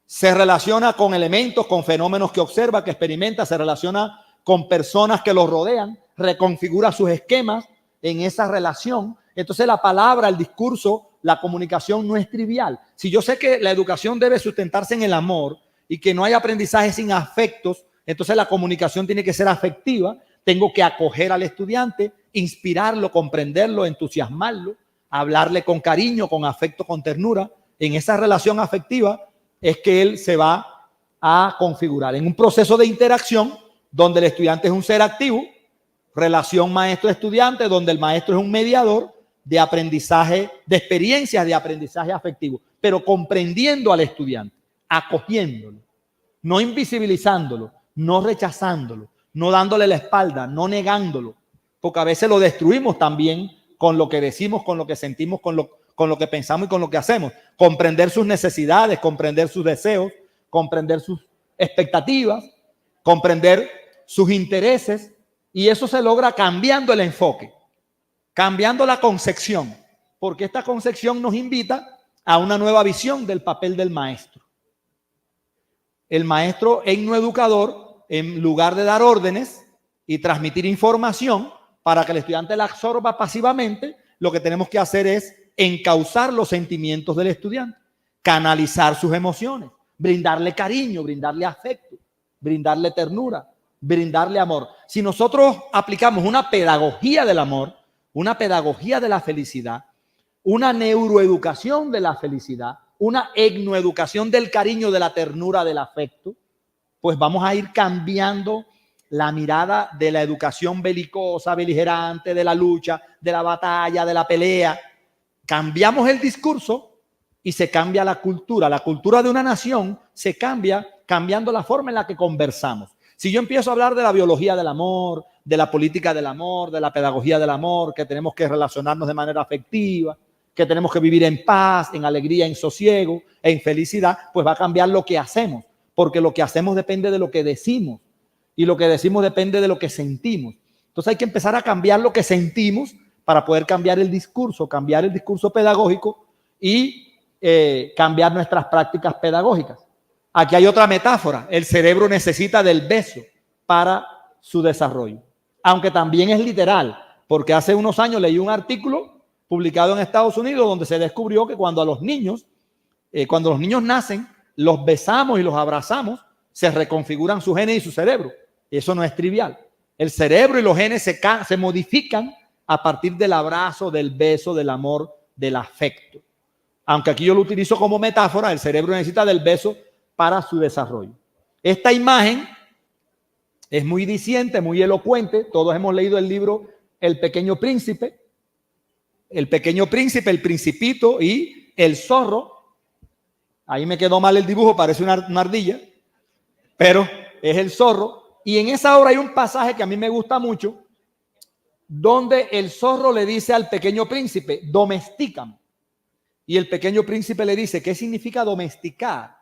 se relaciona con elementos, con fenómenos que observa, que experimenta, se relaciona con personas que lo rodean, reconfigura sus esquemas en esa relación. Entonces la palabra, el discurso, la comunicación no es trivial. Si yo sé que la educación debe sustentarse en el amor y que no hay aprendizaje sin afectos, entonces la comunicación tiene que ser afectiva. Tengo que acoger al estudiante, inspirarlo, comprenderlo, entusiasmarlo, hablarle con cariño, con afecto, con ternura. En esa relación afectiva es que él se va a configurar en un proceso de interacción donde el estudiante es un ser activo, relación maestro-estudiante, donde el maestro es un mediador de aprendizaje, de experiencias de aprendizaje afectivo, pero comprendiendo al estudiante, acogiéndolo. no invisibilizándolo, no rechazándolo, no dándole la espalda, no negándolo, porque a veces lo destruimos también con lo que decimos, con lo que sentimos, con lo que pensamos y con lo que hacemos. Comprender sus necesidades, comprender sus deseos, comprender sus expectativas, comprender sus intereses, y eso se logra cambiando el enfoque, cambiando la concepción, porque esta concepción nos invita a una nueva visión del papel del maestro. El maestro etnoeducador, en lugar de dar órdenes y transmitir información para que el estudiante la absorba pasivamente, lo que tenemos que hacer es encauzar los sentimientos del estudiante, canalizar sus emociones, brindarle cariño, brindarle afecto, brindarle ternura, brindarle amor. Si nosotros aplicamos una pedagogía del amor, una pedagogía de la felicidad, una neuroeducación de la felicidad, una etnoeducación del cariño, de la ternura, del afecto, pues vamos a ir cambiando la mirada de la educación belicosa, beligerante, de la lucha, de la batalla, de la pelea. Cambiamos el discurso y se cambia la cultura. La cultura de una nación se cambia cambiando la forma en la que conversamos. Si yo empiezo a hablar de la biología del amor, de la política del amor, de la pedagogía del amor, que tenemos que relacionarnos de manera afectiva, que tenemos que vivir en paz, en alegría, en sosiego, en felicidad, pues va a cambiar lo que hacemos, porque lo que hacemos depende de lo que decimos y lo que decimos depende de lo que sentimos. Entonces hay que empezar a cambiar lo que sentimos para poder cambiar el discurso pedagógico y cambiar nuestras prácticas pedagógicas. Aquí hay otra metáfora. El cerebro necesita del beso para su desarrollo, aunque también es literal, porque hace unos años leí un artículo publicado en Estados Unidos donde se descubrió que cuando los niños nacen, los besamos y los abrazamos, se reconfiguran sus genes y su cerebro. Eso no es trivial. El cerebro y los genes se modifican a partir del abrazo, del beso, del amor, del afecto. Aunque aquí yo lo utilizo como metáfora, el cerebro necesita del beso para su desarrollo. Esta imagen es muy diciente, muy elocuente. Todos hemos leído el libro El Pequeño Príncipe. El Pequeño Príncipe, el Principito y el zorro. Ahí me quedó mal el dibujo, parece una ardilla, pero es el zorro. Y en esa obra hay un pasaje que a mí me gusta mucho, donde el zorro le dice al pequeño príncipe, domestícame. Y el pequeño príncipe le dice, ¿qué significa domesticar?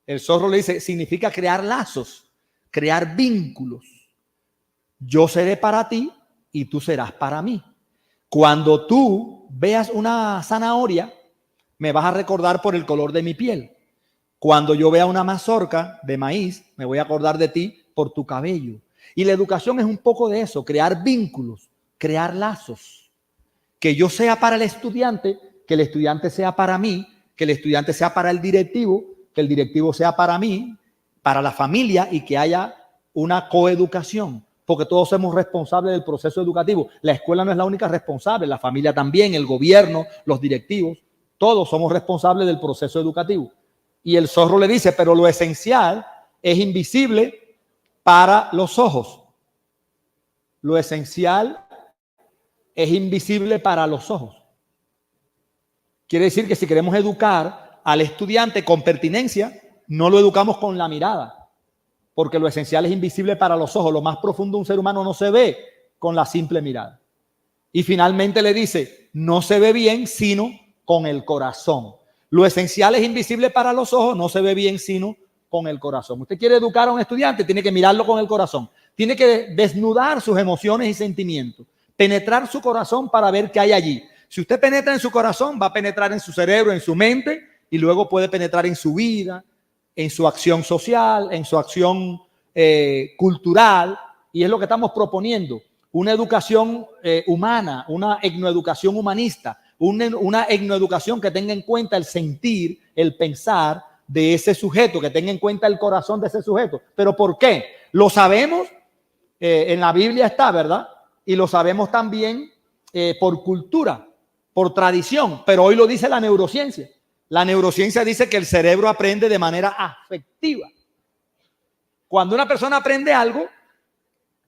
El zorro le dice, significa crear lazos, crear vínculos. Yo seré para ti y tú serás para mí. Cuando tú veas una zanahoria, me vas a recordar por el color de mi piel. Cuando yo vea una mazorca de maíz, me voy a acordar de ti por tu cabello. Y la educación es un poco de eso, crear vínculos, crear lazos. Que yo sea para el estudiante, que el estudiante sea para mí, que el estudiante sea para el directivo, que el directivo sea para mí, para la familia y que haya una coeducación. Porque todos somos responsables del proceso educativo. La escuela no es la única responsable, la familia también, el gobierno, los directivos, todos somos responsables del proceso educativo. Y el zorro le dice, pero lo esencial es invisible para los ojos. Lo esencial es invisible para los ojos. Quiere decir que si queremos educar al estudiante con pertinencia, no lo educamos con la mirada. Porque lo esencial es invisible para los ojos. Lo más profundo de un ser humano no se ve con la simple mirada. Y finalmente le dice, no se ve bien sino con el corazón. Lo esencial es invisible para los ojos, no se ve bien sino con el corazón. Usted quiere educar a un estudiante, tiene que mirarlo con el corazón. Tiene que desnudar sus emociones y sentimientos. Penetrar su corazón para ver qué hay allí. Si usted penetra en su corazón, va a penetrar en su cerebro, en su mente, y luego puede penetrar en su vida, en su acción social, en su acción cultural, y es lo que estamos proponiendo, una educación humana, una etnoeducación humanista, una etnoeducación que tenga en cuenta el sentir, el pensar de ese sujeto, que tenga en cuenta el corazón de ese sujeto. ¿Pero por qué? Lo sabemos, en la Biblia está, ¿verdad? Y lo sabemos también por cultura, por tradición, pero hoy lo dice la neurociencia. La neurociencia dice que el cerebro aprende de manera afectiva. Cuando una persona aprende algo,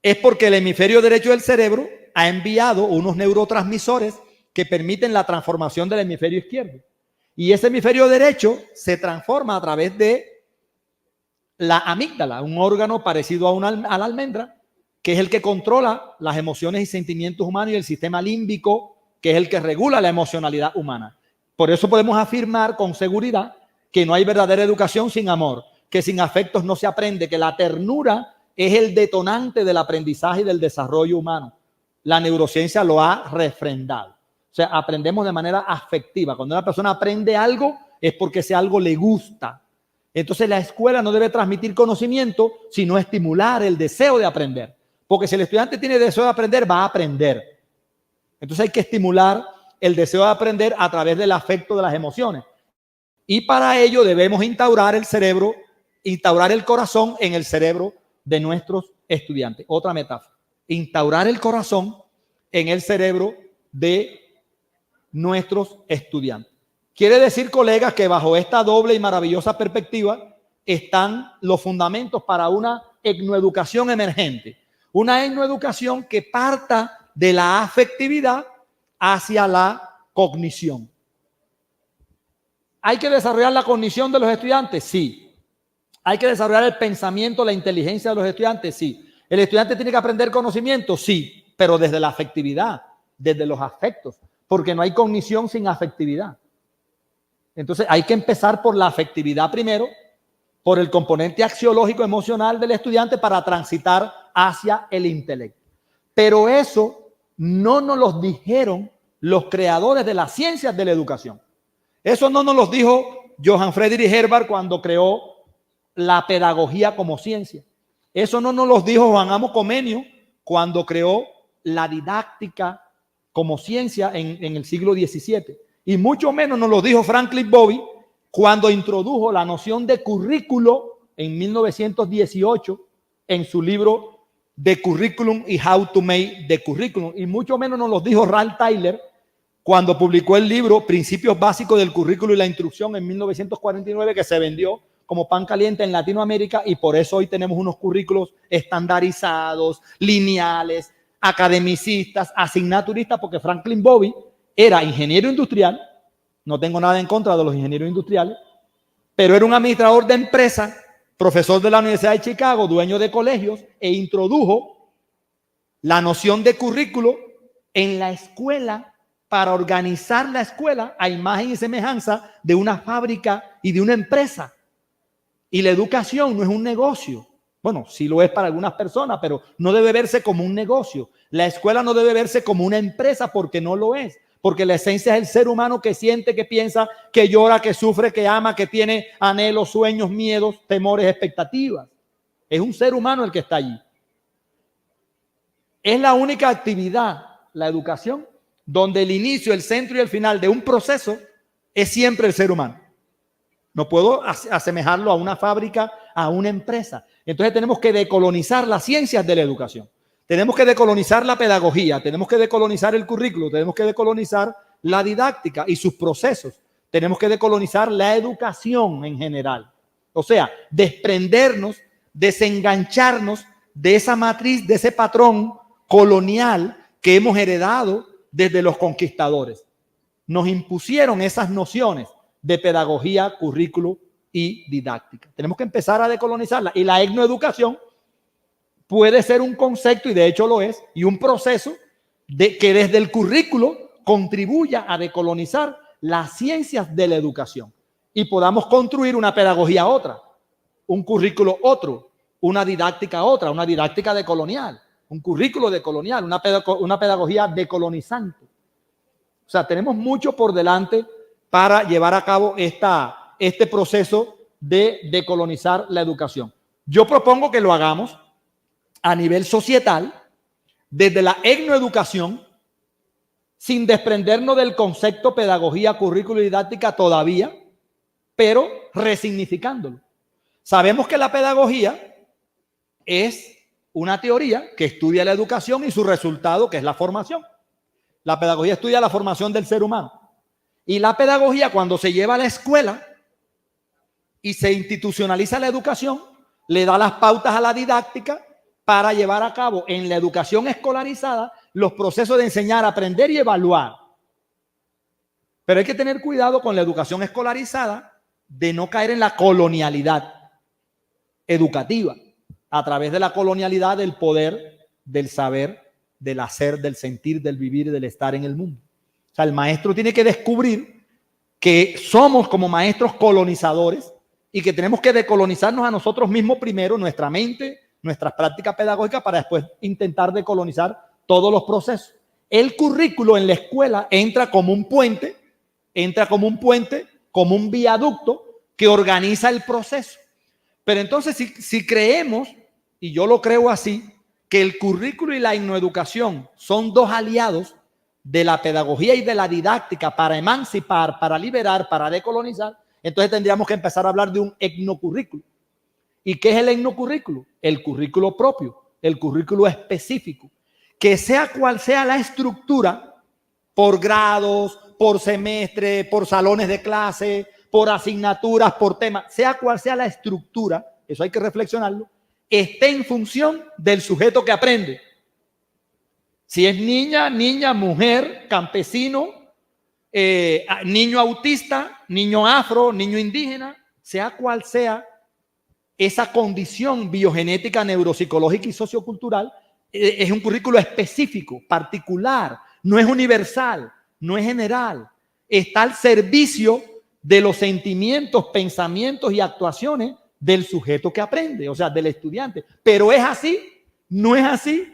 es porque el hemisferio derecho del cerebro ha enviado unos neurotransmisores que permiten la transformación del hemisferio izquierdo. Y ese hemisferio derecho se transforma a través de la amígdala, un órgano parecido a a la almendra, que es el que controla las emociones y sentimientos humanos, y el sistema límbico, que es el que regula la emocionalidad humana. Por eso podemos afirmar con seguridad que no hay verdadera educación sin amor, que sin afectos no se aprende, que la ternura es el detonante del aprendizaje y del desarrollo humano. La neurociencia lo ha refrendado. O sea, aprendemos de manera afectiva. Cuando una persona aprende algo es porque ese algo le gusta. Entonces la escuela no debe transmitir conocimiento, sino estimular el deseo de aprender. Porque si el estudiante tiene deseo de aprender, va a aprender. Entonces hay que estimular el deseo de aprender a través del afecto de las emociones. Y para ello debemos instaurar el cerebro, instaurar el corazón en el cerebro de nuestros estudiantes. Otra metáfora. Instaurar el corazón en el cerebro de nuestros estudiantes. Quiere decir, colegas, que bajo esta doble y maravillosa perspectiva están los fundamentos para una etnoeducación emergente. Una etnoeducación que parta de la afectividad hacia la cognición. ¿Hay que desarrollar la cognición de los estudiantes? Sí. ¿Hay que desarrollar el pensamiento, la inteligencia de los estudiantes? Sí. ¿El estudiante tiene que aprender conocimiento? Sí, pero desde la afectividad, desde los afectos, porque no hay cognición sin afectividad. Entonces hay que empezar por la afectividad primero, por el componente axiológico emocional del estudiante para transitar hacia el intelecto. Pero eso no nos lo dijeron los creadores de las ciencias de la educación. Eso no nos lo dijo Johann Friedrich Herbart cuando creó la pedagogía como ciencia. Eso no nos lo dijo Juan Amo Comenio cuando creó la didáctica como ciencia en el siglo XVII. Y mucho menos nos lo dijo Franklin Covey cuando introdujo la noción de currículo en 1918 en su libro The Curriculum y How to Make the Curriculum. Y mucho menos nos lo dijo Ralph Tyler cuando publicó el libro Principios Básicos del Currículo y la Instrucción en 1949, que se vendió como pan caliente en Latinoamérica, y por eso hoy tenemos unos currículos estandarizados, lineales, academicistas, asignaturistas, porque Franklin Covey era ingeniero industrial. No tengo nada en contra de los ingenieros industriales, pero era un administrador de empresa, profesor de la Universidad de Chicago, dueño de colegios, e introdujo la noción de currículo en la escuela para organizar la escuela a imagen y semejanza de una fábrica y de una empresa. Y la educación no es un negocio. Bueno, sí lo es para algunas personas, pero no debe verse como un negocio. La escuela no debe verse como una empresa, porque no lo es. Porque la esencia es el ser humano que siente, que piensa, que llora, que sufre, que ama, que tiene anhelos, sueños, miedos, temores, expectativas. Es un ser humano el que está allí. Es la única actividad, la educación, donde el inicio, el centro y el final de un proceso es siempre el ser humano. No puedo asemejarlo a una fábrica, a una empresa. Entonces tenemos que decolonizar las ciencias de la educación. Tenemos que decolonizar la pedagogía, tenemos que decolonizar el currículo, tenemos que decolonizar la didáctica y sus procesos. Tenemos que decolonizar la educación en general. O sea, desprendernos, desengancharnos de esa matriz, de ese patrón colonial que hemos heredado desde los conquistadores. Nos impusieron esas nociones de pedagogía, currículo y didáctica. Tenemos que empezar a decolonizarla. Y la etnoeducación puede ser un concepto, y de hecho lo es, y un proceso que desde el currículo contribuya a decolonizar las ciencias de la educación y podamos construir una pedagogía otra, un currículo otro, una didáctica decolonial, un currículo decolonial, una pedagogía decolonizante. O sea, tenemos mucho por delante para llevar a cabo este proceso de decolonizar la educación. Yo propongo que lo hagamos a nivel societal, desde la etnoeducación, sin desprendernos del concepto pedagogía, currículo y didáctica todavía, pero resignificándolo. Sabemos que la pedagogía es una teoría que estudia la educación y su resultado, que es la formación. La pedagogía estudia la formación del ser humano. Y la pedagogía, cuando se lleva a la escuela y se institucionaliza la educación, le da las pautas a la didáctica para llevar a cabo en la educación escolarizada los procesos de enseñar, aprender y evaluar. Pero hay que tener cuidado con la educación escolarizada de no caer en la colonialidad. educativa, a través de la colonialidad, del poder, del saber, del hacer, del sentir, del vivir y del estar en el mundo. O sea, el maestro tiene que descubrir que somos como maestros colonizadores y que tenemos que decolonizarnos a nosotros mismos primero, nuestra mente, nuestras prácticas pedagógicas, para después intentar decolonizar todos los procesos. El currículo en la escuela entra como un puente, como un viaducto que organiza el proceso. Pero entonces, si creemos, y yo lo creo así, que el currículo y la etnoeducación son dos aliados de la pedagogía y de la didáctica para emancipar, para liberar, para decolonizar, entonces tendríamos que empezar a hablar de un etnocurrículo. ¿Y qué es el etnocurrículo? El currículo propio, el currículo específico, que sea cual sea la estructura, por grados, por semestre, por salones de clase, por asignaturas, por temas, sea cual sea la estructura, eso hay que reflexionarlo, esté en función del sujeto que aprende. Si es niña, mujer, campesino, niño autista, niño afro, niño indígena, sea cual sea esa condición biogenética, neuropsicológica y sociocultural, es un currículo específico, particular, no es universal, no es general, está al servicio de los sentimientos, pensamientos y actuaciones del sujeto que aprende, o sea, del estudiante. Pero es así, no es así.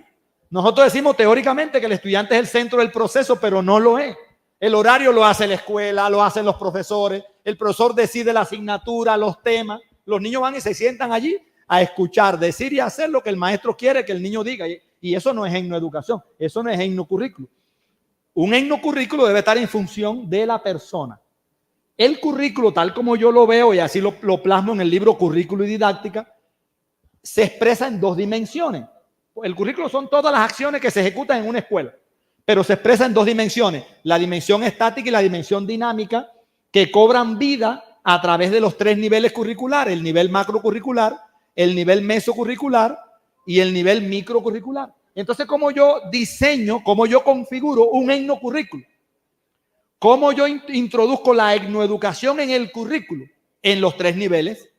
Nosotros decimos teóricamente que el estudiante es el centro del proceso, pero no lo es. El horario lo hace la escuela, lo hacen los profesores, el profesor decide la asignatura, los temas, los niños van y se sientan allí a escuchar, decir y hacer lo que el maestro quiere que el niño diga. Y eso no es etnoeducación, eso no es etnocurrículo. Un etnocurrículo debe estar en función de la persona. El currículo, tal como yo lo veo y así lo plasmo en el libro Currículo y Didáctica, se expresa en dos dimensiones. El currículo son todas las acciones que se ejecutan en una escuela, pero se expresa en dos dimensiones, la dimensión estática y la dimensión dinámica, que cobran vida a través de los tres niveles curriculares, el nivel macrocurricular, el nivel mesocurricular y el nivel microcurricular. Entonces, ¿cómo yo diseño, cómo yo configuro un etnocurrículo? ¿Cómo yo introduzco la etnoeducación en el currículo? En los tres niveles,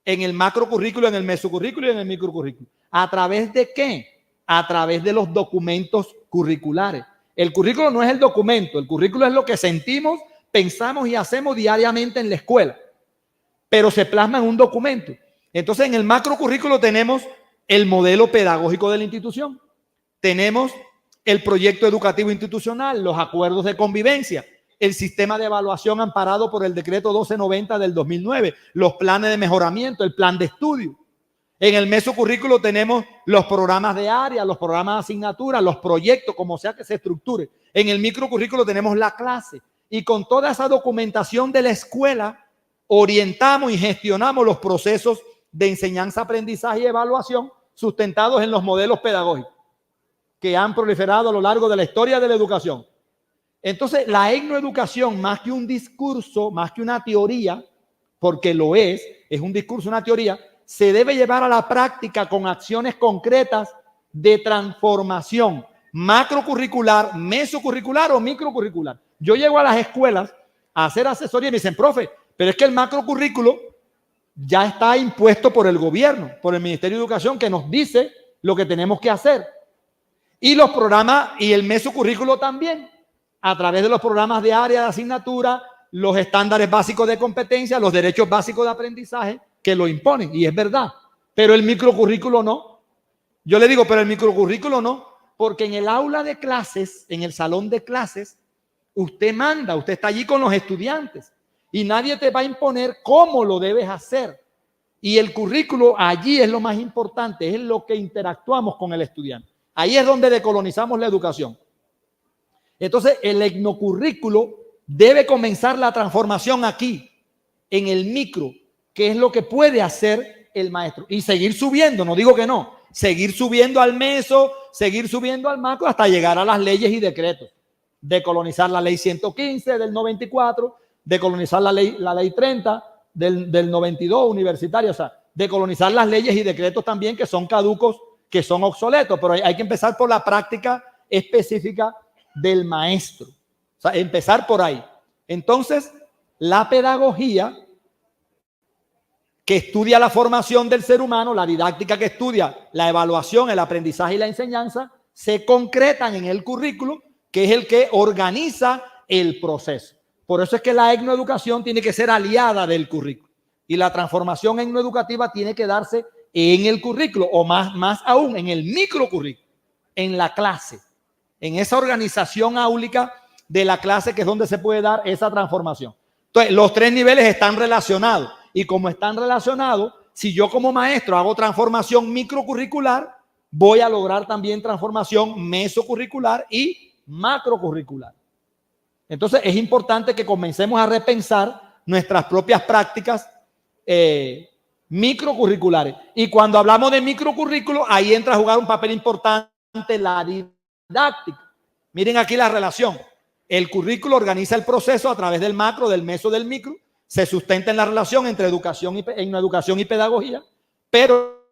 en el macrocurrículo, en el mesocurrículo y en el microcurrículo. ¿A través de qué? A través de los documentos curriculares. El currículo no es el documento, el currículo es lo que sentimos, pensamos y hacemos diariamente en la escuela, pero se plasma en un documento. Entonces, en el macrocurrículo tenemos el modelo pedagógico de la institución, tenemos el proyecto educativo institucional, los acuerdos de convivencia, el sistema de evaluación amparado por el decreto 1290 del 2009, los planes de mejoramiento, el plan de estudio. En el mesocurrículo tenemos los programas de área, los programas de asignatura, los proyectos, como sea que se estructure. En el microcurrículo tenemos la clase. Y con toda esa documentación de la escuela, orientamos y gestionamos los procesos de enseñanza, aprendizaje y evaluación sustentados en los modelos pedagógicos que han proliferado a lo largo de la historia de la educación. Entonces, la etnoeducación, más que un discurso, más que una teoría, porque lo es un discurso, una teoría, se debe llevar a la práctica con acciones concretas de transformación macrocurricular, mesocurricular o microcurricular. Yo llego a las escuelas a hacer asesoría y me dicen, profe, pero es que el macrocurrículo ya está impuesto por el gobierno, por el Ministerio de Educación, que nos dice lo que tenemos que hacer. Y los programas y el mesocurrículo también, a través de los programas de área de asignatura, los estándares básicos de competencia, los derechos básicos de aprendizaje que lo imponen. Y es verdad, pero el microcurrículo no. Yo le digo, pero el microcurrículo no, porque en el aula de clases, en el salón de clases, usted manda, usted está allí con los estudiantes y nadie te va a imponer cómo lo debes hacer. Y el currículo allí es lo más importante, es lo que interactuamos con el estudiante. Ahí es donde decolonizamos la educación. Entonces, el etnocurrículo debe comenzar la transformación aquí, en el micro, que es lo que puede hacer el maestro. Y seguir subiendo, no digo que no, seguir subiendo al meso, seguir subiendo al macro hasta llegar a las leyes y decretos. Decolonizar la ley 115 del 94, decolonizar la ley 30 del 92 universitaria, o sea, decolonizar las leyes y decretos también que son caducos, que son obsoletos, pero hay que empezar por la práctica específica del maestro. O sea, empezar por ahí. Entonces, la pedagogía que estudia la formación del ser humano, la didáctica que estudia la evaluación, el aprendizaje y la enseñanza, se concretan en el currículo, que es el que organiza el proceso. Por eso es que la etnoeducación tiene que ser aliada del currículo y la transformación etnoeducativa tiene que darse en el currículo o más aún en el microcurrículo, en la clase, en esa organización áulica de la clase, que es donde se puede dar esa transformación. Entonces, los tres niveles están relacionados y como están relacionados, si yo como maestro hago transformación microcurricular, voy a lograr también transformación mesocurricular y macrocurricular. Entonces, es importante que comencemos a repensar nuestras propias prácticas microcurriculares. Y cuando hablamos de microcurrículo, ahí entra a jugar un papel importante la didáctica. Miren aquí la relación. El currículo organiza el proceso a través del macro, del meso, del micro. Se sustenta en la relación entre educación y pedagogía, pero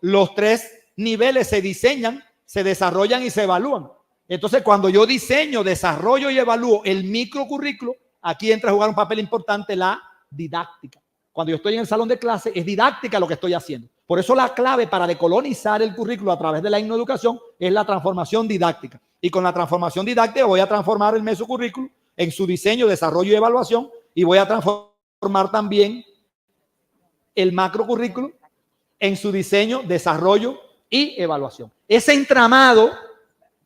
los tres niveles se diseñan, se desarrollan y se evalúan. Entonces, cuando yo diseño, desarrollo y evalúo el microcurrículo, aquí entra a jugar un papel importante la didáctica. Cuando yo estoy en el salón de clase, es didáctica lo que estoy haciendo. Por eso la clave para decolonizar el currículo a través de la etnoeducación es la transformación didáctica. Y con la transformación didáctica voy a transformar el mesocurrículo en su diseño, desarrollo y evaluación, y voy a transformar también el macrocurrículo en su diseño, desarrollo y evaluación. Ese entramado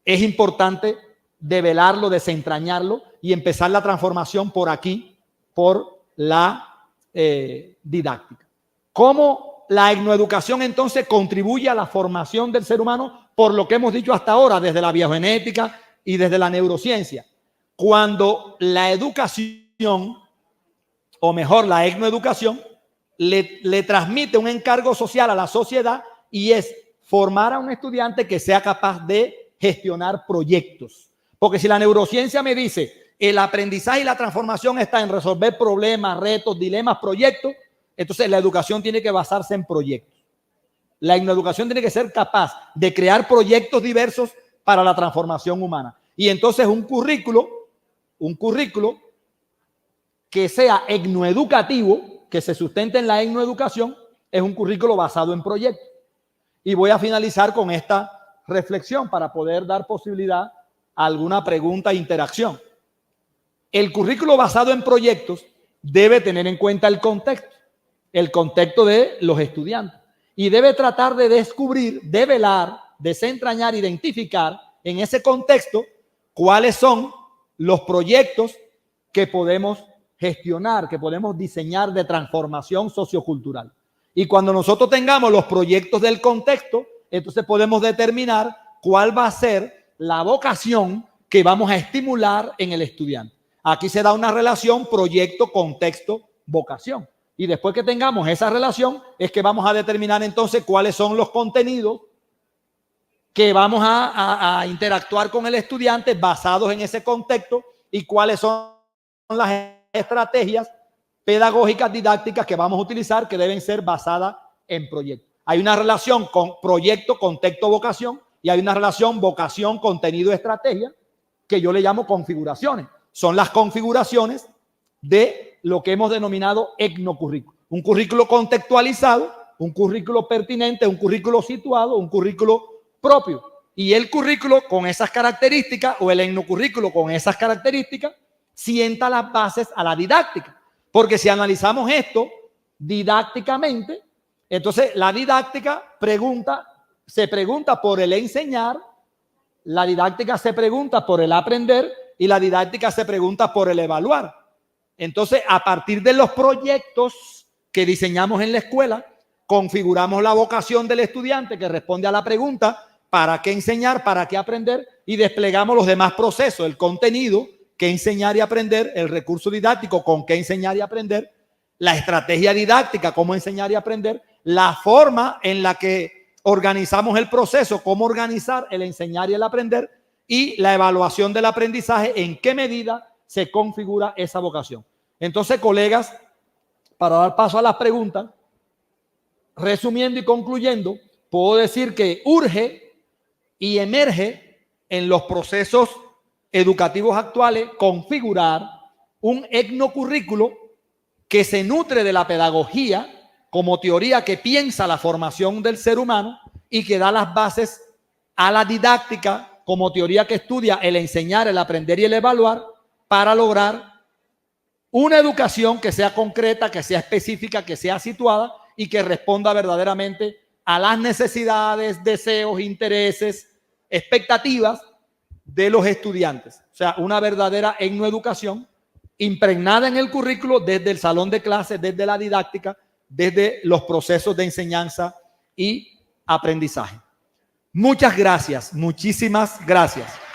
es importante develarlo, desentrañarlo y empezar la transformación por aquí, por la didáctica. ¿Cómo la etnoeducación entonces contribuye a la formación del ser humano? Por lo que hemos dicho hasta ahora, desde la biogenética y desde la neurociencia. Cuando la educación, o mejor, la etnoeducación, le transmite un encargo social a la sociedad y es formar a un estudiante que sea capaz de gestionar proyectos. Porque si la neurociencia me dice el aprendizaje y la transformación está en resolver problemas, retos, dilemas, proyectos, entonces la educación tiene que basarse en proyectos. La educación tiene que ser capaz de crear proyectos diversos para la transformación humana. Y entonces un currículo que sea etnoeducativo, que se sustente en la etnoeducación, es un currículo basado en proyectos. Y voy a finalizar con esta reflexión para poder dar posibilidad a alguna pregunta e interacción. El currículo basado en proyectos debe tener en cuenta el contexto de los estudiantes y debe tratar de descubrir, develar, desentrañar, identificar en ese contexto cuáles son los proyectos que podemos gestionar, que podemos diseñar de transformación sociocultural. Y cuando nosotros tengamos los proyectos del contexto, entonces podemos determinar cuál va a ser la vocación que vamos a estimular en el estudiante. Aquí se da una relación proyecto, contexto, vocación. Y después que tengamos esa relación, es que vamos a determinar entonces cuáles son los contenidos que vamos a interactuar con el estudiante basados en ese contexto y cuáles son las estrategias pedagógicas, didácticas que vamos a utilizar que deben ser basadas en proyectos. Hay una relación con proyecto, contexto, vocación y hay una relación vocación, contenido, estrategia que yo le llamo configuraciones. Son las configuraciones de lo que hemos denominado etnocurrículo. Un currículo contextualizado, un currículo pertinente, un currículo situado, un currículo propio. Y el currículo con esas características o el etnocurrículo con esas características sienta las bases a la didáctica. Porque si analizamos esto didácticamente, entonces la didáctica se pregunta por el enseñar, la didáctica se pregunta por el aprender y la didáctica se pregunta por el evaluar. Entonces, a partir de los proyectos que diseñamos en la escuela, configuramos la vocación del estudiante que responde a la pregunta ¿para qué enseñar? ¿Para qué aprender? Y desplegamos los demás procesos, el contenido, qué enseñar y aprender, el recurso didáctico, con qué enseñar y aprender, la estrategia didáctica, cómo enseñar y aprender, la forma en la que organizamos el proceso, cómo organizar el enseñar y el aprender, y la evaluación del aprendizaje, en qué medida se configura esa vocación. Entonces, colegas, para dar paso a las preguntas, resumiendo y concluyendo, puedo decir que urge y emerge en los procesos educativos actuales configurar un etnocurrículo que se nutre de la pedagogía como teoría que piensa la formación del ser humano y que da las bases a la didáctica como teoría que estudia el enseñar, el aprender y el evaluar para lograr una educación que sea concreta, que sea específica, que sea situada y que responda verdaderamente a las necesidades, deseos, intereses, expectativas de los estudiantes. O sea, una verdadera etnoeducación impregnada en el currículo desde el salón de clases, desde la didáctica, desde los procesos de enseñanza y aprendizaje. Muchas gracias, muchísimas gracias.